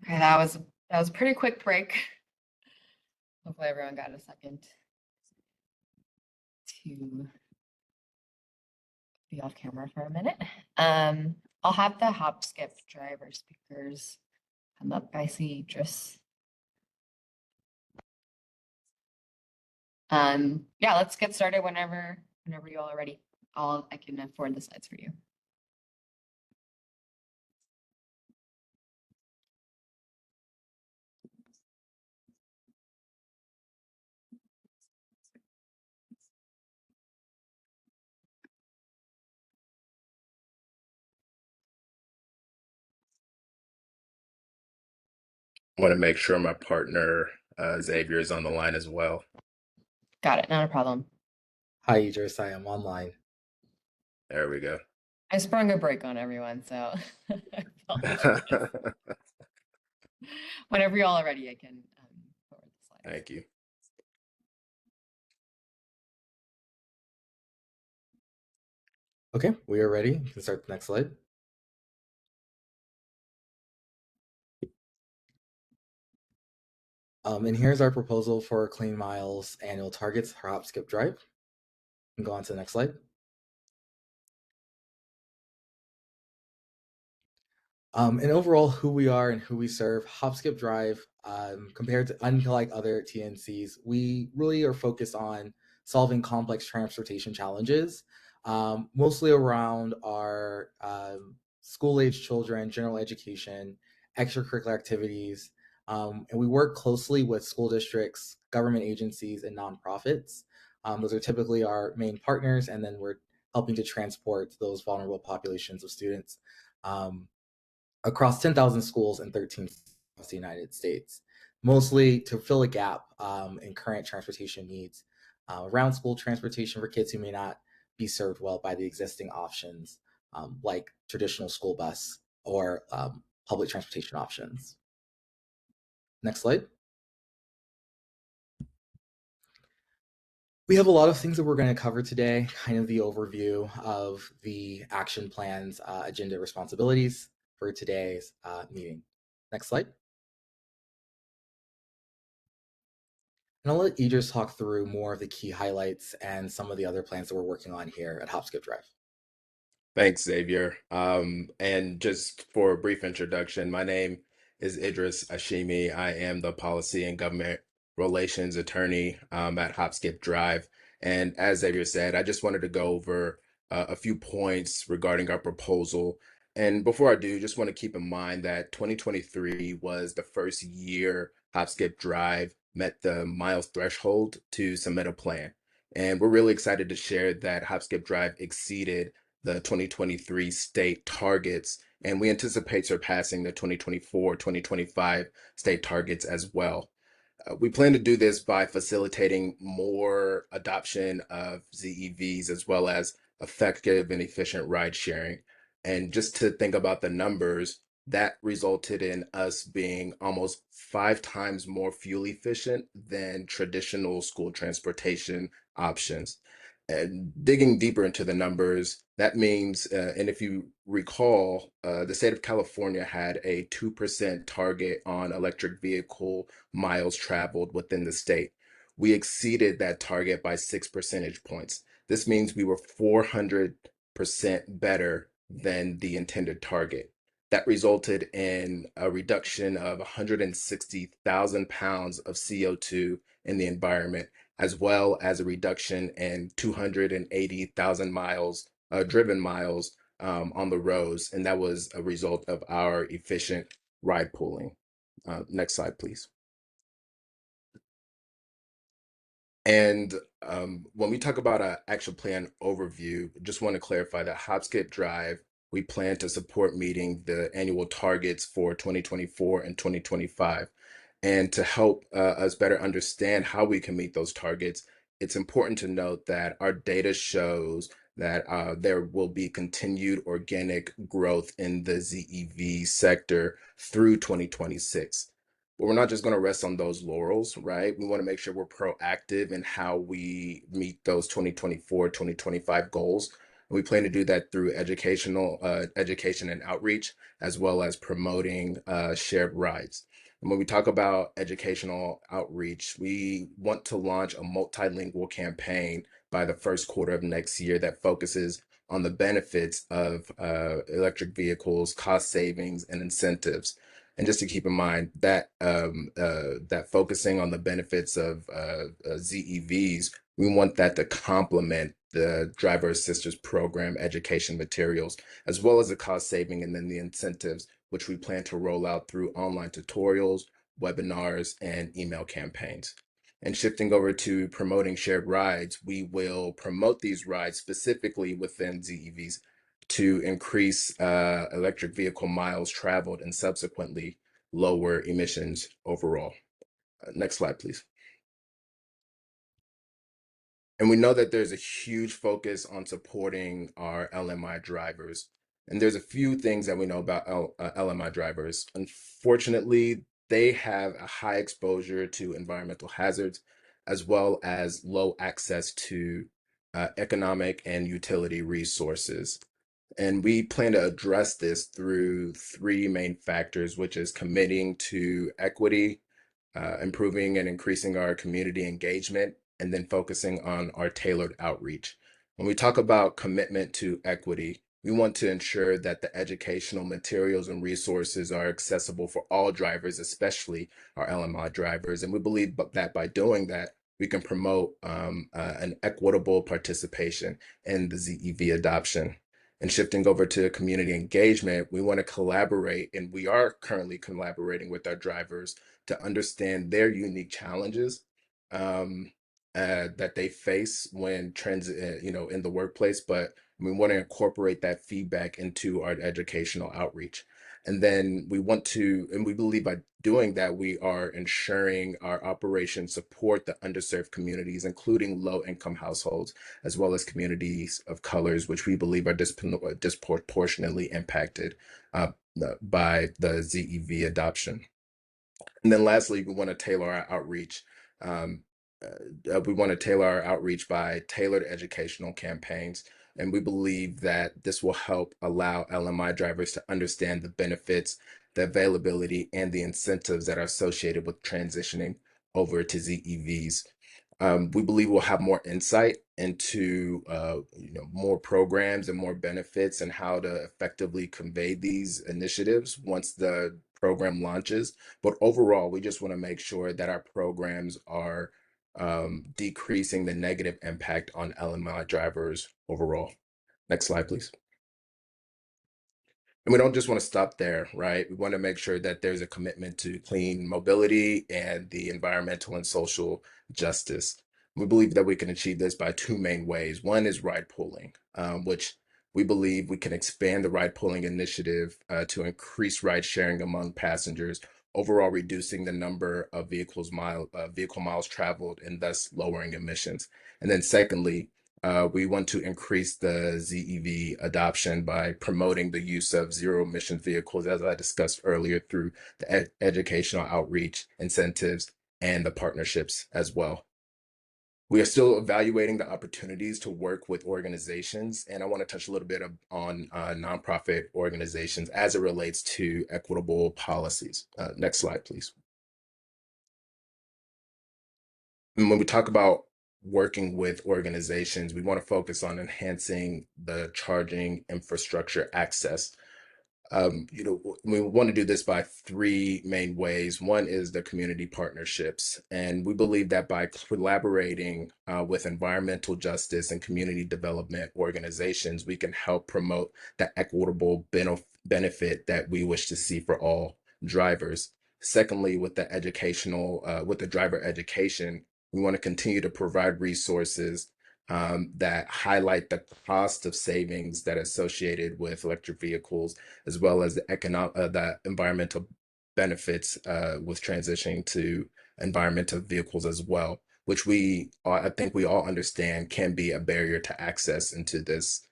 Okay, that was a pretty quick break. Hopefully everyone got a second to be off camera for a minute. I'll have the hop skip driver speakers come up. I see Idris. Yeah, let's get started whenever you all are ready. I can forward the slides for you. Want to make sure my partner Xavier is on the line as well. Got it, not a problem. Hi, Idris. I am online. There we go. I sprung a break on everyone, so I apologize. Whenever you all are ready, I can forward the slides. Thank you. Okay, we are ready. You can start the next slide. And here's our proposal for Clean Miles annual targets for Hop Skip Drive. You can go on to the next slide. And overall, who we are and who we serve, Hop Skip Drive, compared to unlike other TNCs, we really are focused on solving complex transportation challenges, mostly around our school-age children, general education, extracurricular activities, and we work closely with school districts, government agencies, and nonprofits. Those are typically our main partners, and then we're helping to transport those vulnerable populations of students across 10,000 schools in 13 states across the United States, mostly to fill a gap in current transportation needs around school transportation for kids who may not be served well by the existing options like traditional school bus or public transportation options. Next slide. We have a lot of things that we're going to cover today, kind of the overview of the action plan's agenda responsibilities for today's meeting. Next slide. And I'll let Idris talk through more of the key highlights and some of the other plans that we're working on here at Hop Skip Drive. Thanks, Xavier. And just for a brief introduction, my name is Idris Ashimi. I am the Policy and Government Relations Attorney at Hop Skip Drive. And as Xavier said, I just wanted to go over a few points regarding our proposal. And before I do, just want to keep in mind that 2023 was the first year Hop Skip Drive met the miles threshold to submit a plan. And we're really excited to share that Hop Skip Drive exceeded the 2023 state targets, and we anticipate surpassing the 2024-2025 state targets as well. We plan to do this by facilitating more adoption of ZEVs as well as effective and efficient ride sharing. And just to think about the numbers, that resulted in us being almost 5 times more fuel efficient than traditional school transportation options. And digging deeper into the numbers, that means, and if you recall, the state of California had a 2% target on electric vehicle miles traveled within the state. We exceeded that target by 6 percentage points. This means we were 400% better than the intended target. That resulted in a reduction of 160,000 pounds of CO2 in the environment, as well as a reduction in 280,000 miles, driven miles on the roads. And that was a result of our efficient ride pooling. Next slide, please. And when we talk about an action plan overview, just want to clarify that Hop Skip Drive, we plan to support meeting the annual targets for 2024 and 2025. And to help us better understand how we can meet those targets, it's important to note that our data shows that there will be continued organic growth in the ZEV sector through 2026. But we're not just going to rest on those laurels, right? We want to make sure we're proactive in how we meet those 2024, 2025 goals. And we plan to do that through education and outreach, as well as promoting shared rides. And when we talk about educational outreach, we want to launch a multilingual campaign by the first quarter of next year that focuses on the benefits of electric vehicles, cost savings, and incentives. And just to keep in mind that that focusing on the benefits of ZEVs, we want that to complement the driver assistance program education materials, as well as the cost saving and then the incentives, which we plan to roll out through online tutorials, webinars, and email campaigns. And shifting over to promoting shared rides, we will promote these rides specifically within ZEVs to increase electric vehicle miles traveled and subsequently lower emissions overall. Next slide, please. And we know that there's a huge focus on supporting our LMI drivers. And there's a few things that we know about LMI drivers. Unfortunately, they have a high exposure to environmental hazards, as well as low access to economic and utility resources. And we plan to address this through three main factors, which is committing to equity, improving and increasing our community engagement, and then focusing on our tailored outreach. When we talk about commitment to equity, we want to ensure that the educational materials and resources are accessible for all drivers, especially our LMI drivers. And we believe that by doing that, we can promote an equitable participation in the ZEV adoption. And shifting over to community engagement, we want to collaborate, and we are currently collaborating with our drivers to understand their unique challenges that they face when in the workplace. But we want to incorporate that feedback into our educational outreach. And then we believe by doing that, we are ensuring our operations support the underserved communities, including low-income households, as well as communities of colors, which we believe are disproportionately impacted by the ZEV adoption. And then lastly, we want to tailor our outreach. We want to tailor our outreach by tailored educational campaigns. And we believe that this will help allow LMI drivers to understand the benefits, the availability, and the incentives that are associated with transitioning over to ZEVs. We believe we'll have more insight into more programs and more benefits and how to effectively convey these initiatives once the program launches. But overall, we just want to make sure that our programs are decreasing the negative impact on LMI drivers overall. Next slide, please. And we don't just want to stop there, right? We want to make sure that there's a commitment to clean mobility and the environmental and social justice. We believe that we can achieve this by two main ways. One is ride pooling, which we believe we can expand the ride pooling initiative to increase ride sharing among passengers, overall reducing the number of vehicle miles traveled and thus lowering emissions. And then secondly, we want to increase the ZEV adoption by promoting the use of zero emission vehicles, as I discussed earlier, through the educational outreach, incentives, and the partnerships as well. We are still evaluating the opportunities to work with organizations, and I want to touch a little bit on nonprofit organizations as it relates to equitable policies. Next slide, please. And when we talk about working with organizations, we want to focus on enhancing the charging infrastructure access. We want to do this by three main ways. One is the community partnerships, and we believe that by collaborating with environmental justice and community development organizations, we can help promote the equitable benefit that we wish to see for all drivers. Secondly, with the driver education, we want to continue to provide resources that highlight the cost of savings that are associated with electric vehicles, as well as the environmental benefits with transitioning to environmental vehicles as well, which I think we all understand can be a barrier to access into this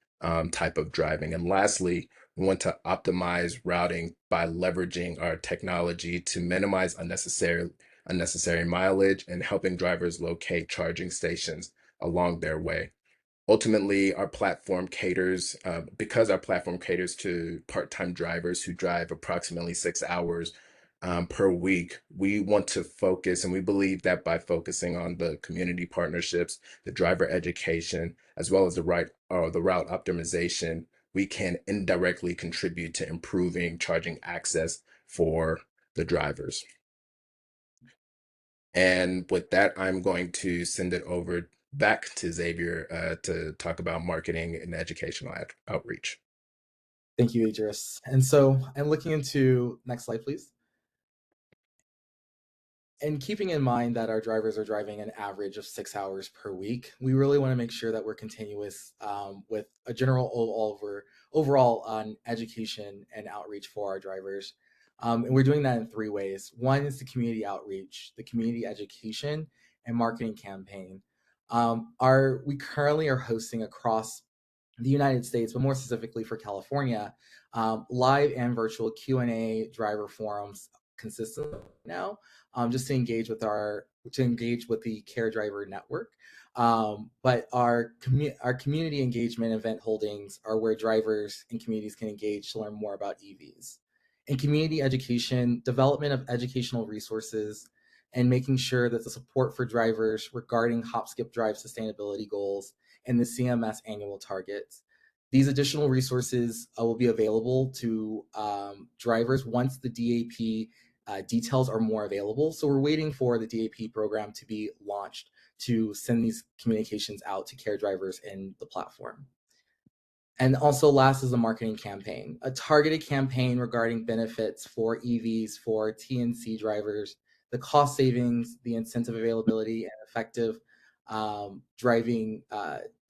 type of driving. And lastly, we want to optimize routing by leveraging our technology to minimize unnecessary mileage and helping drivers locate charging stations along their way. Ultimately, our platform caters, because our platform caters to part-time drivers who drive approximately 6 hours per week, we want to focus, and we believe that by focusing on the community partnerships, the driver education, as well as the route optimization, we can indirectly contribute to improving charging access for the drivers. And with that, I'm going to send it over back to Xavier to talk about marketing and educational outreach. Thank you, Idris. And so I'm looking into, next slide, please. And keeping in mind that our drivers are driving an average of 6 hours per week, we really want to make sure that we're continuous with a general overall on education and outreach for our drivers. And we're doing that in 3 ways. One is the community outreach, the community education, and marketing campaign. We currently are hosting across the United States, but more specifically for California, live and virtual Q&A driver forums consistently now, just to engage with the Care Driver Network. But our community engagement event holdings are where drivers and communities can engage to learn more about EVs. In community education, development of educational resources, and making sure that the support for drivers regarding Hop Skip Drive sustainability goals and the CMS annual targets. These additional resources will be available to drivers once the DAP details are more available. So we're waiting for the DAP program to be launched to send these communications out to care drivers in the platform. And also last is the marketing campaign, a targeted campaign regarding benefits for EVs for TNC drivers, the cost savings, the incentive availability, and effective driving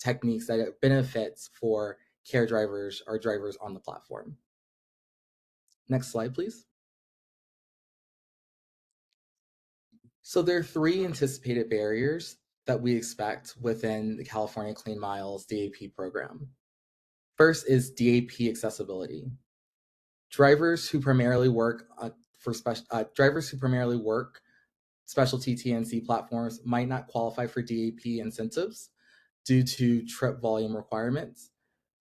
techniques that are benefits for care drivers or drivers on the platform. Next slide, please. So there are 3 anticipated barriers that we expect within the California Clean Miles DAP program. First is DAP accessibility. Drivers who primarily work specialty TNC platforms might not qualify for DAP incentives due to trip volume requirements.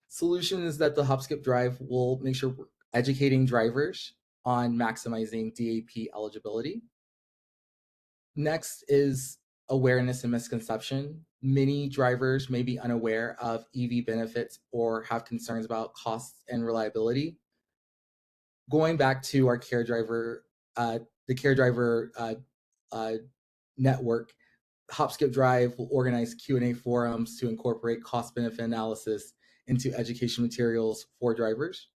Solution is that the Hop Skip Drive will make sure we're educating drivers on maximizing DAP eligibility. Next is awareness and misconception. Many drivers may be unaware of EV benefits or have concerns about costs and reliability. Going back to our care driver, the care driver network, Hop Skip Drive will organize Q&A forums to incorporate cost-benefit analysis into education materials for drivers.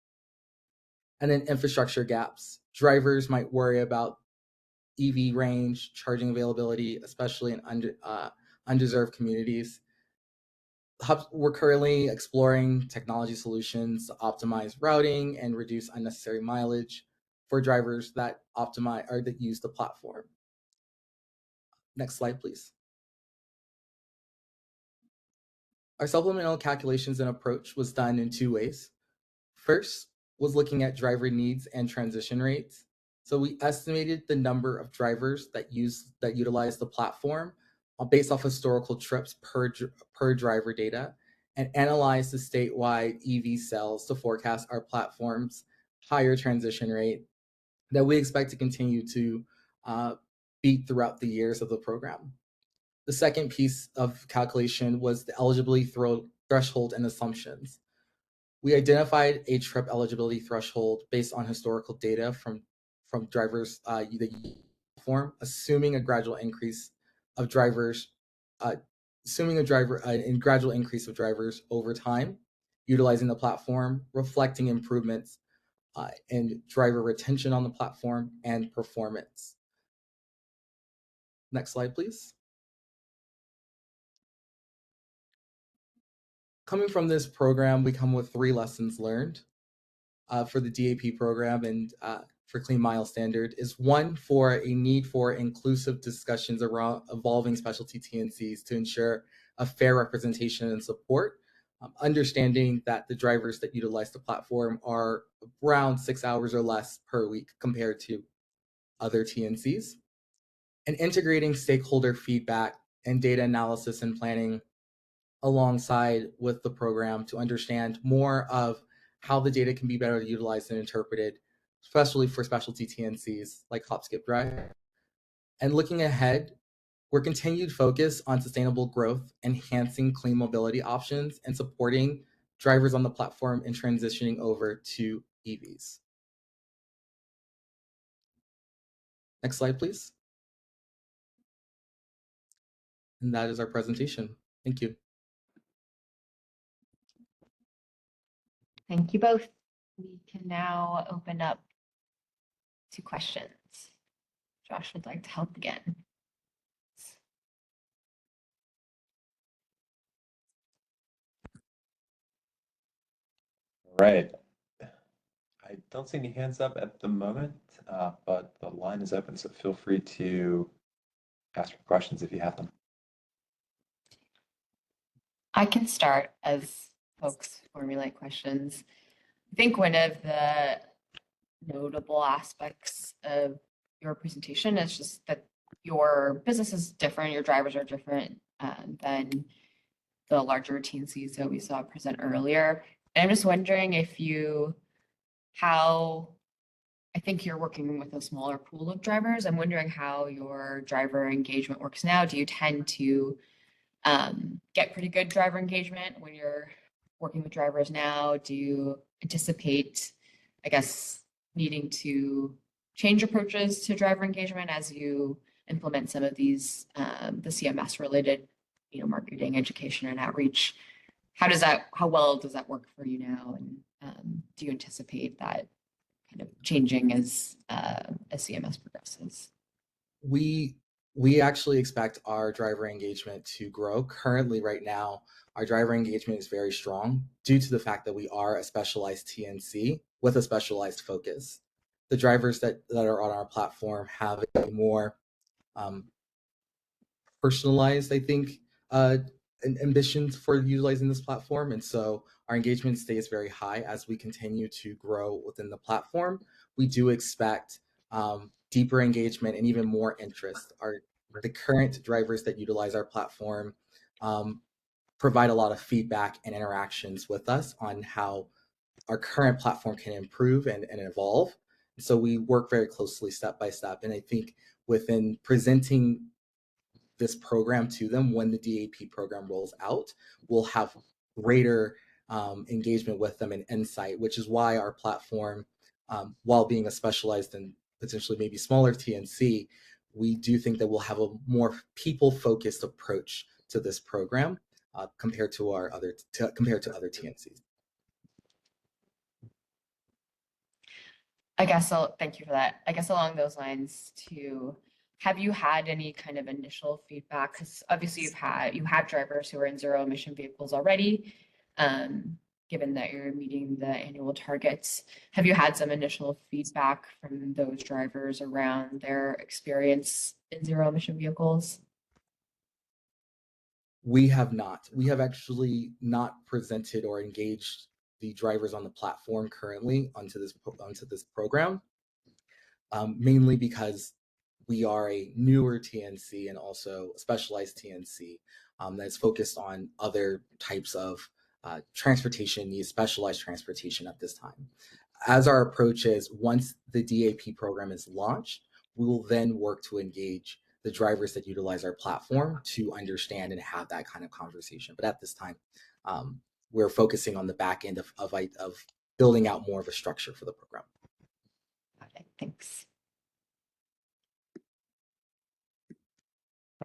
And then infrastructure gaps. Drivers might worry about EV range, charging availability, especially in undeserved communities. We're currently exploring technology solutions to optimize routing and reduce unnecessary mileage for drivers that optimize or that use the platform. Next slide, please. Our supplemental calculations and approach was done in 2 ways. First was looking at driver needs and transition rates. So we estimated the number of drivers that utilize the platform based off historical trips per driver data, and analyzed the statewide EV sales to forecast our platform's higher transition rate that we expect to continue to beat throughout the years of the program. The second piece of calculation was the eligibility threshold and assumptions. We identified a trip eligibility threshold based on historical data from drivers the platform, assuming a gradual increase of drivers, gradual increase of drivers over time, utilizing the platform, reflecting improvements in driver retention on the platform and performance. Next slide, please. Coming from this program, we come with 3 lessons learned for the DAP program and for Clean Mile Standard is 1, for a need for inclusive discussions around evolving specialty TNCs to ensure a fair representation and support, understanding that the drivers that utilize the platform are around 6 hours or less per week compared to other TNCs, and integrating stakeholder feedback and data analysis and planning alongside with the program to understand more of how the data can be better utilized and interpreted, especially for specialty TNCs like Hop Skip Drive. And looking ahead, we're continued focus on sustainable growth, enhancing clean mobility options, and supporting drivers on the platform in transitioning over to EVs. Next slide, please. And that is our presentation. Thank you. Thank you both. We can now open up to questions. Josh would like to help again. Right. I don't see any hands up at the moment, but the line is open, so feel free to ask your questions if you have them. I can start as folks formulate questions. I think one of the notable aspects of your presentation is just that your business is different, your drivers are different than the larger TNCs that we saw present earlier. And I'm just wondering if I think you're working with a smaller pool of drivers. I'm wondering how your driver engagement works now. Do you tend to get pretty good driver engagement when you're working with drivers now? Do you anticipate, I guess, needing to change approaches to driver engagement as you implement some of these the CMS related, marketing, education, and outreach? How well does that work for you now? And do you anticipate that kind of changing as CMS progresses? We actually expect our driver engagement to grow. Currently, right now, our driver engagement is very strong due to the fact that we are a specialized TNC with a specialized focus. The drivers that are on our platform have a more personalized, I think, ambitions for utilizing this platform. And so our engagement stays very high as we continue to grow within the platform. We do expect deeper engagement and even more interest. The current drivers that utilize our platform provide a lot of feedback and interactions with us on how our current platform can improve and evolve. So we work very closely step by step. And I think within presenting this program to them when the DAP program rolls out, we'll have greater engagement with them and insight, which is why our platform, while being a specialized and potentially maybe smaller TNC, we do think that we'll have a more people-focused approach to this program compared to other TNCs. Thank you for that. I guess along those lines too, have you had any kind of initial feedback? Because obviously you have drivers who are in zero emission vehicles already, given that you're meeting the annual targets. Have you had some initial feedback from those drivers around their experience in zero emission vehicles? We have not. We have actually not presented or engaged the drivers on the platform currently onto this program, mainly because we are a newer TNC and also a specialized TNC that's focused on other types of transportation needs, specialized transportation at this time. As our approach is, once the DAP program is launched, we will then work to engage the drivers that utilize our platform to understand and have that kind of conversation. But at this time, we're focusing on the back end of building out more of a structure for the program. Okay, thanks.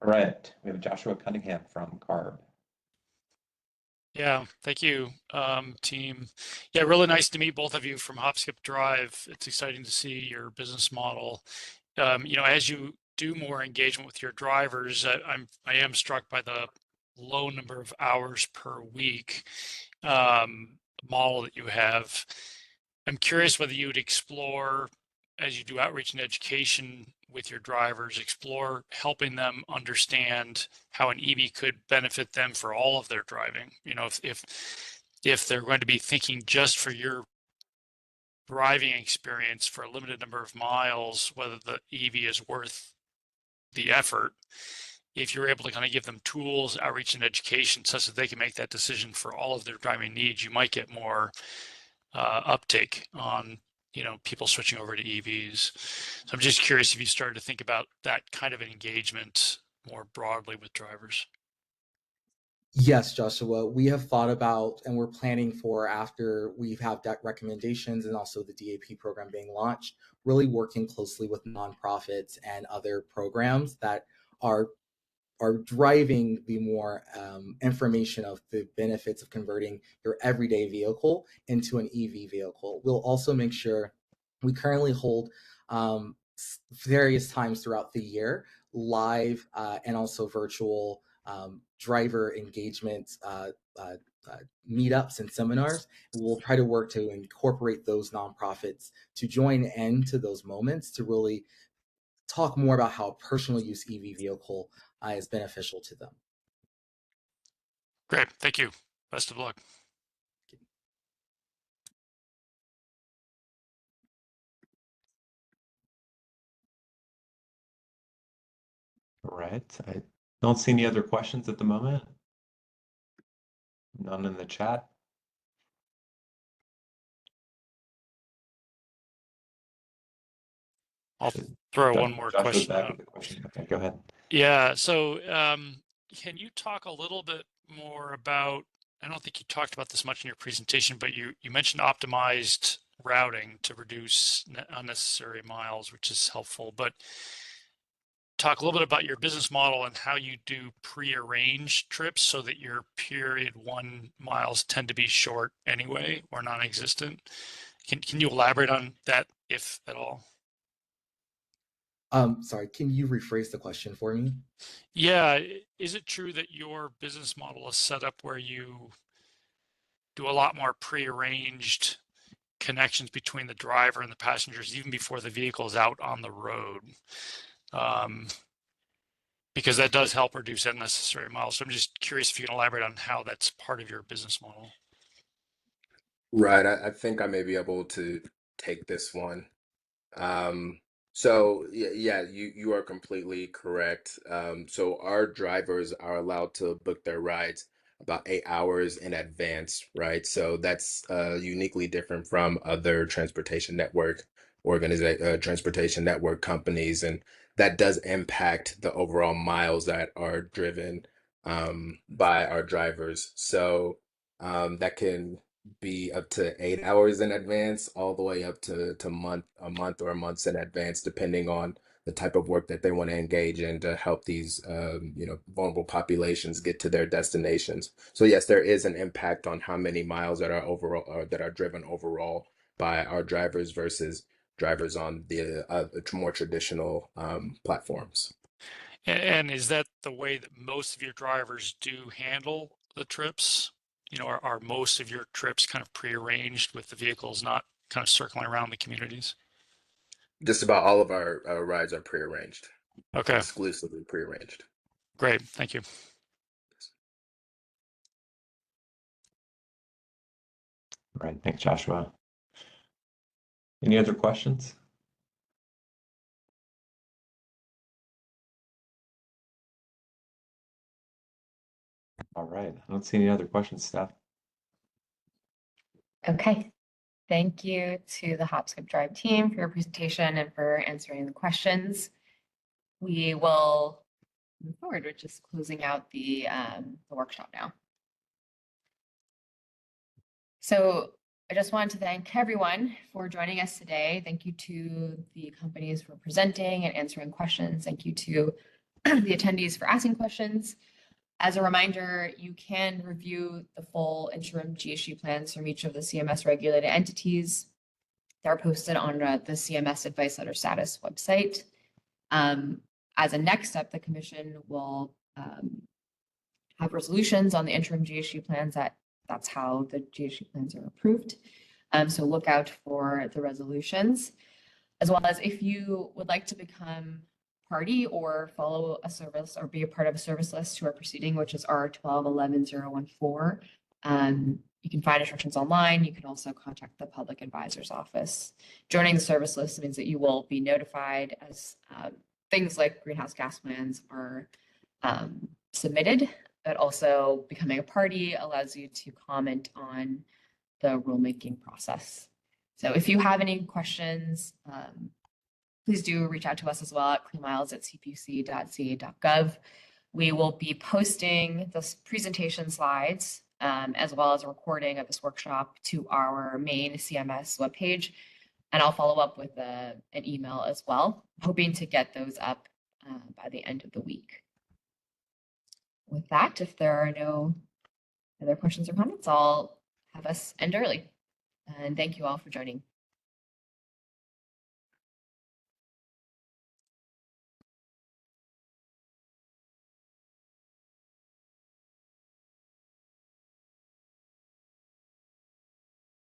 All right, we have Joshua Cunningham from CARB. Yeah, thank you, team. Yeah, really nice to meet both of you from Hop Skip Drive. It's exciting to see your business model. As you do more engagement with your drivers, I am struck by the low number of hours per week model that you have. I'm curious whether you would explore, as you do outreach and education with your drivers, explore helping them understand how an EV could benefit them for all of their driving. If they're going to be thinking just for your driving experience for a limited number of miles, whether the EV is worth the effort. if you're able to kind of give them tools, outreach, and education such that they can make that decision for all of their driving needs, you might get more uptake on people switching over to EVs. So I'm just curious if you started to think about that kind of engagement more broadly with drivers. Yes, Joshua, we have thought about and we're planning for, after we've had that recommendations and also the DAP program being launched, really working closely with nonprofits and other programs that are driving the more information of the benefits of converting your everyday vehicle into an EV vehicle. We'll also make sure we currently hold various times throughout the year live and also virtual driver engagement meetups and seminars. We'll try to work to incorporate those nonprofits to join into those moments to really talk more about how a personal use EV vehicle is beneficial to them. Great, thank you. Best of luck. All right, I don't see any other questions at the moment. None in the chat. I'll throw one more Joshua's question back out. with the question. Okay, go ahead. Yeah, so can you talk a little bit more about, I don't think you talked about this much in your presentation, but you mentioned optimized routing to reduce unnecessary miles, which is helpful, but talk a little bit about your business model and how you do pre-arranged trips so that your period 1 miles tend to be short anyway or non-existent. Can you elaborate on that, if at all? Sorry, can you rephrase the question for me? Yeah, is it true that your business model is set up where you do a lot more pre-arranged connections between the driver and the passengers even before the vehicle is out on the road? Because that does help reduce unnecessary miles. So I'm just curious if you can elaborate on how that's part of your business model. Right. I think I may be able to take this one. So yeah, you are completely correct. So our drivers are allowed to book their rides about 8 hours in advance, right? So that's uniquely different from other transportation network companies, and that does impact the overall miles that are driven by our drivers. So that can be up to 8 hours in advance, all the way up to a month or months in advance, depending on the type of work that they want to engage in to help these vulnerable populations get to their destinations. So yes, there is an impact on how many miles that are overall that are driven overall by our drivers versus drivers on the more traditional platforms. And is that the way that most of your drivers do handle the trips? Are most of your trips kind of prearranged with the vehicles not kind of circling around the communities? Just about all of our rides are prearranged. Okay. Exclusively prearranged. Great, thank you. All right, thanks, Joshua. Any other questions? All right, I don't see any other questions, Steph. Okay. Thank you to the HopSkip Drive team for your presentation and for answering the questions. We will move forward with just closing out the workshop now. So I just wanted to thank everyone for joining us today. Thank you to the companies for presenting and answering questions. Thank you to the attendees for asking questions. As a reminder, you can review the full interim GHG plans from each of the CMS regulated entities. They're posted on the CMS Advice Letter Status website. As a next step, the Commission will have resolutions on the interim GHG plans. That's how the GHG plans are approved. So look out for the resolutions, as well as if you would like to become party or follow a service or be a part of a service list to our proceeding, which is R12-11-014. You can find instructions online. You can also contact the Public Advisor's Office. Joining the service list means that you will be notified as things like greenhouse gas plans are submitted, but also becoming a party allows you to comment on the rulemaking process. So if you have any questions, please do reach out to us as well at cleanmiles@cpc.ca.gov. We will be posting the presentation slides as well as a recording of this workshop to our main CMS webpage. And I'll follow up with an email as well, hoping to get those up by the end of the week. With that, if there are no other questions or comments, I'll have us end early. And thank you all for joining.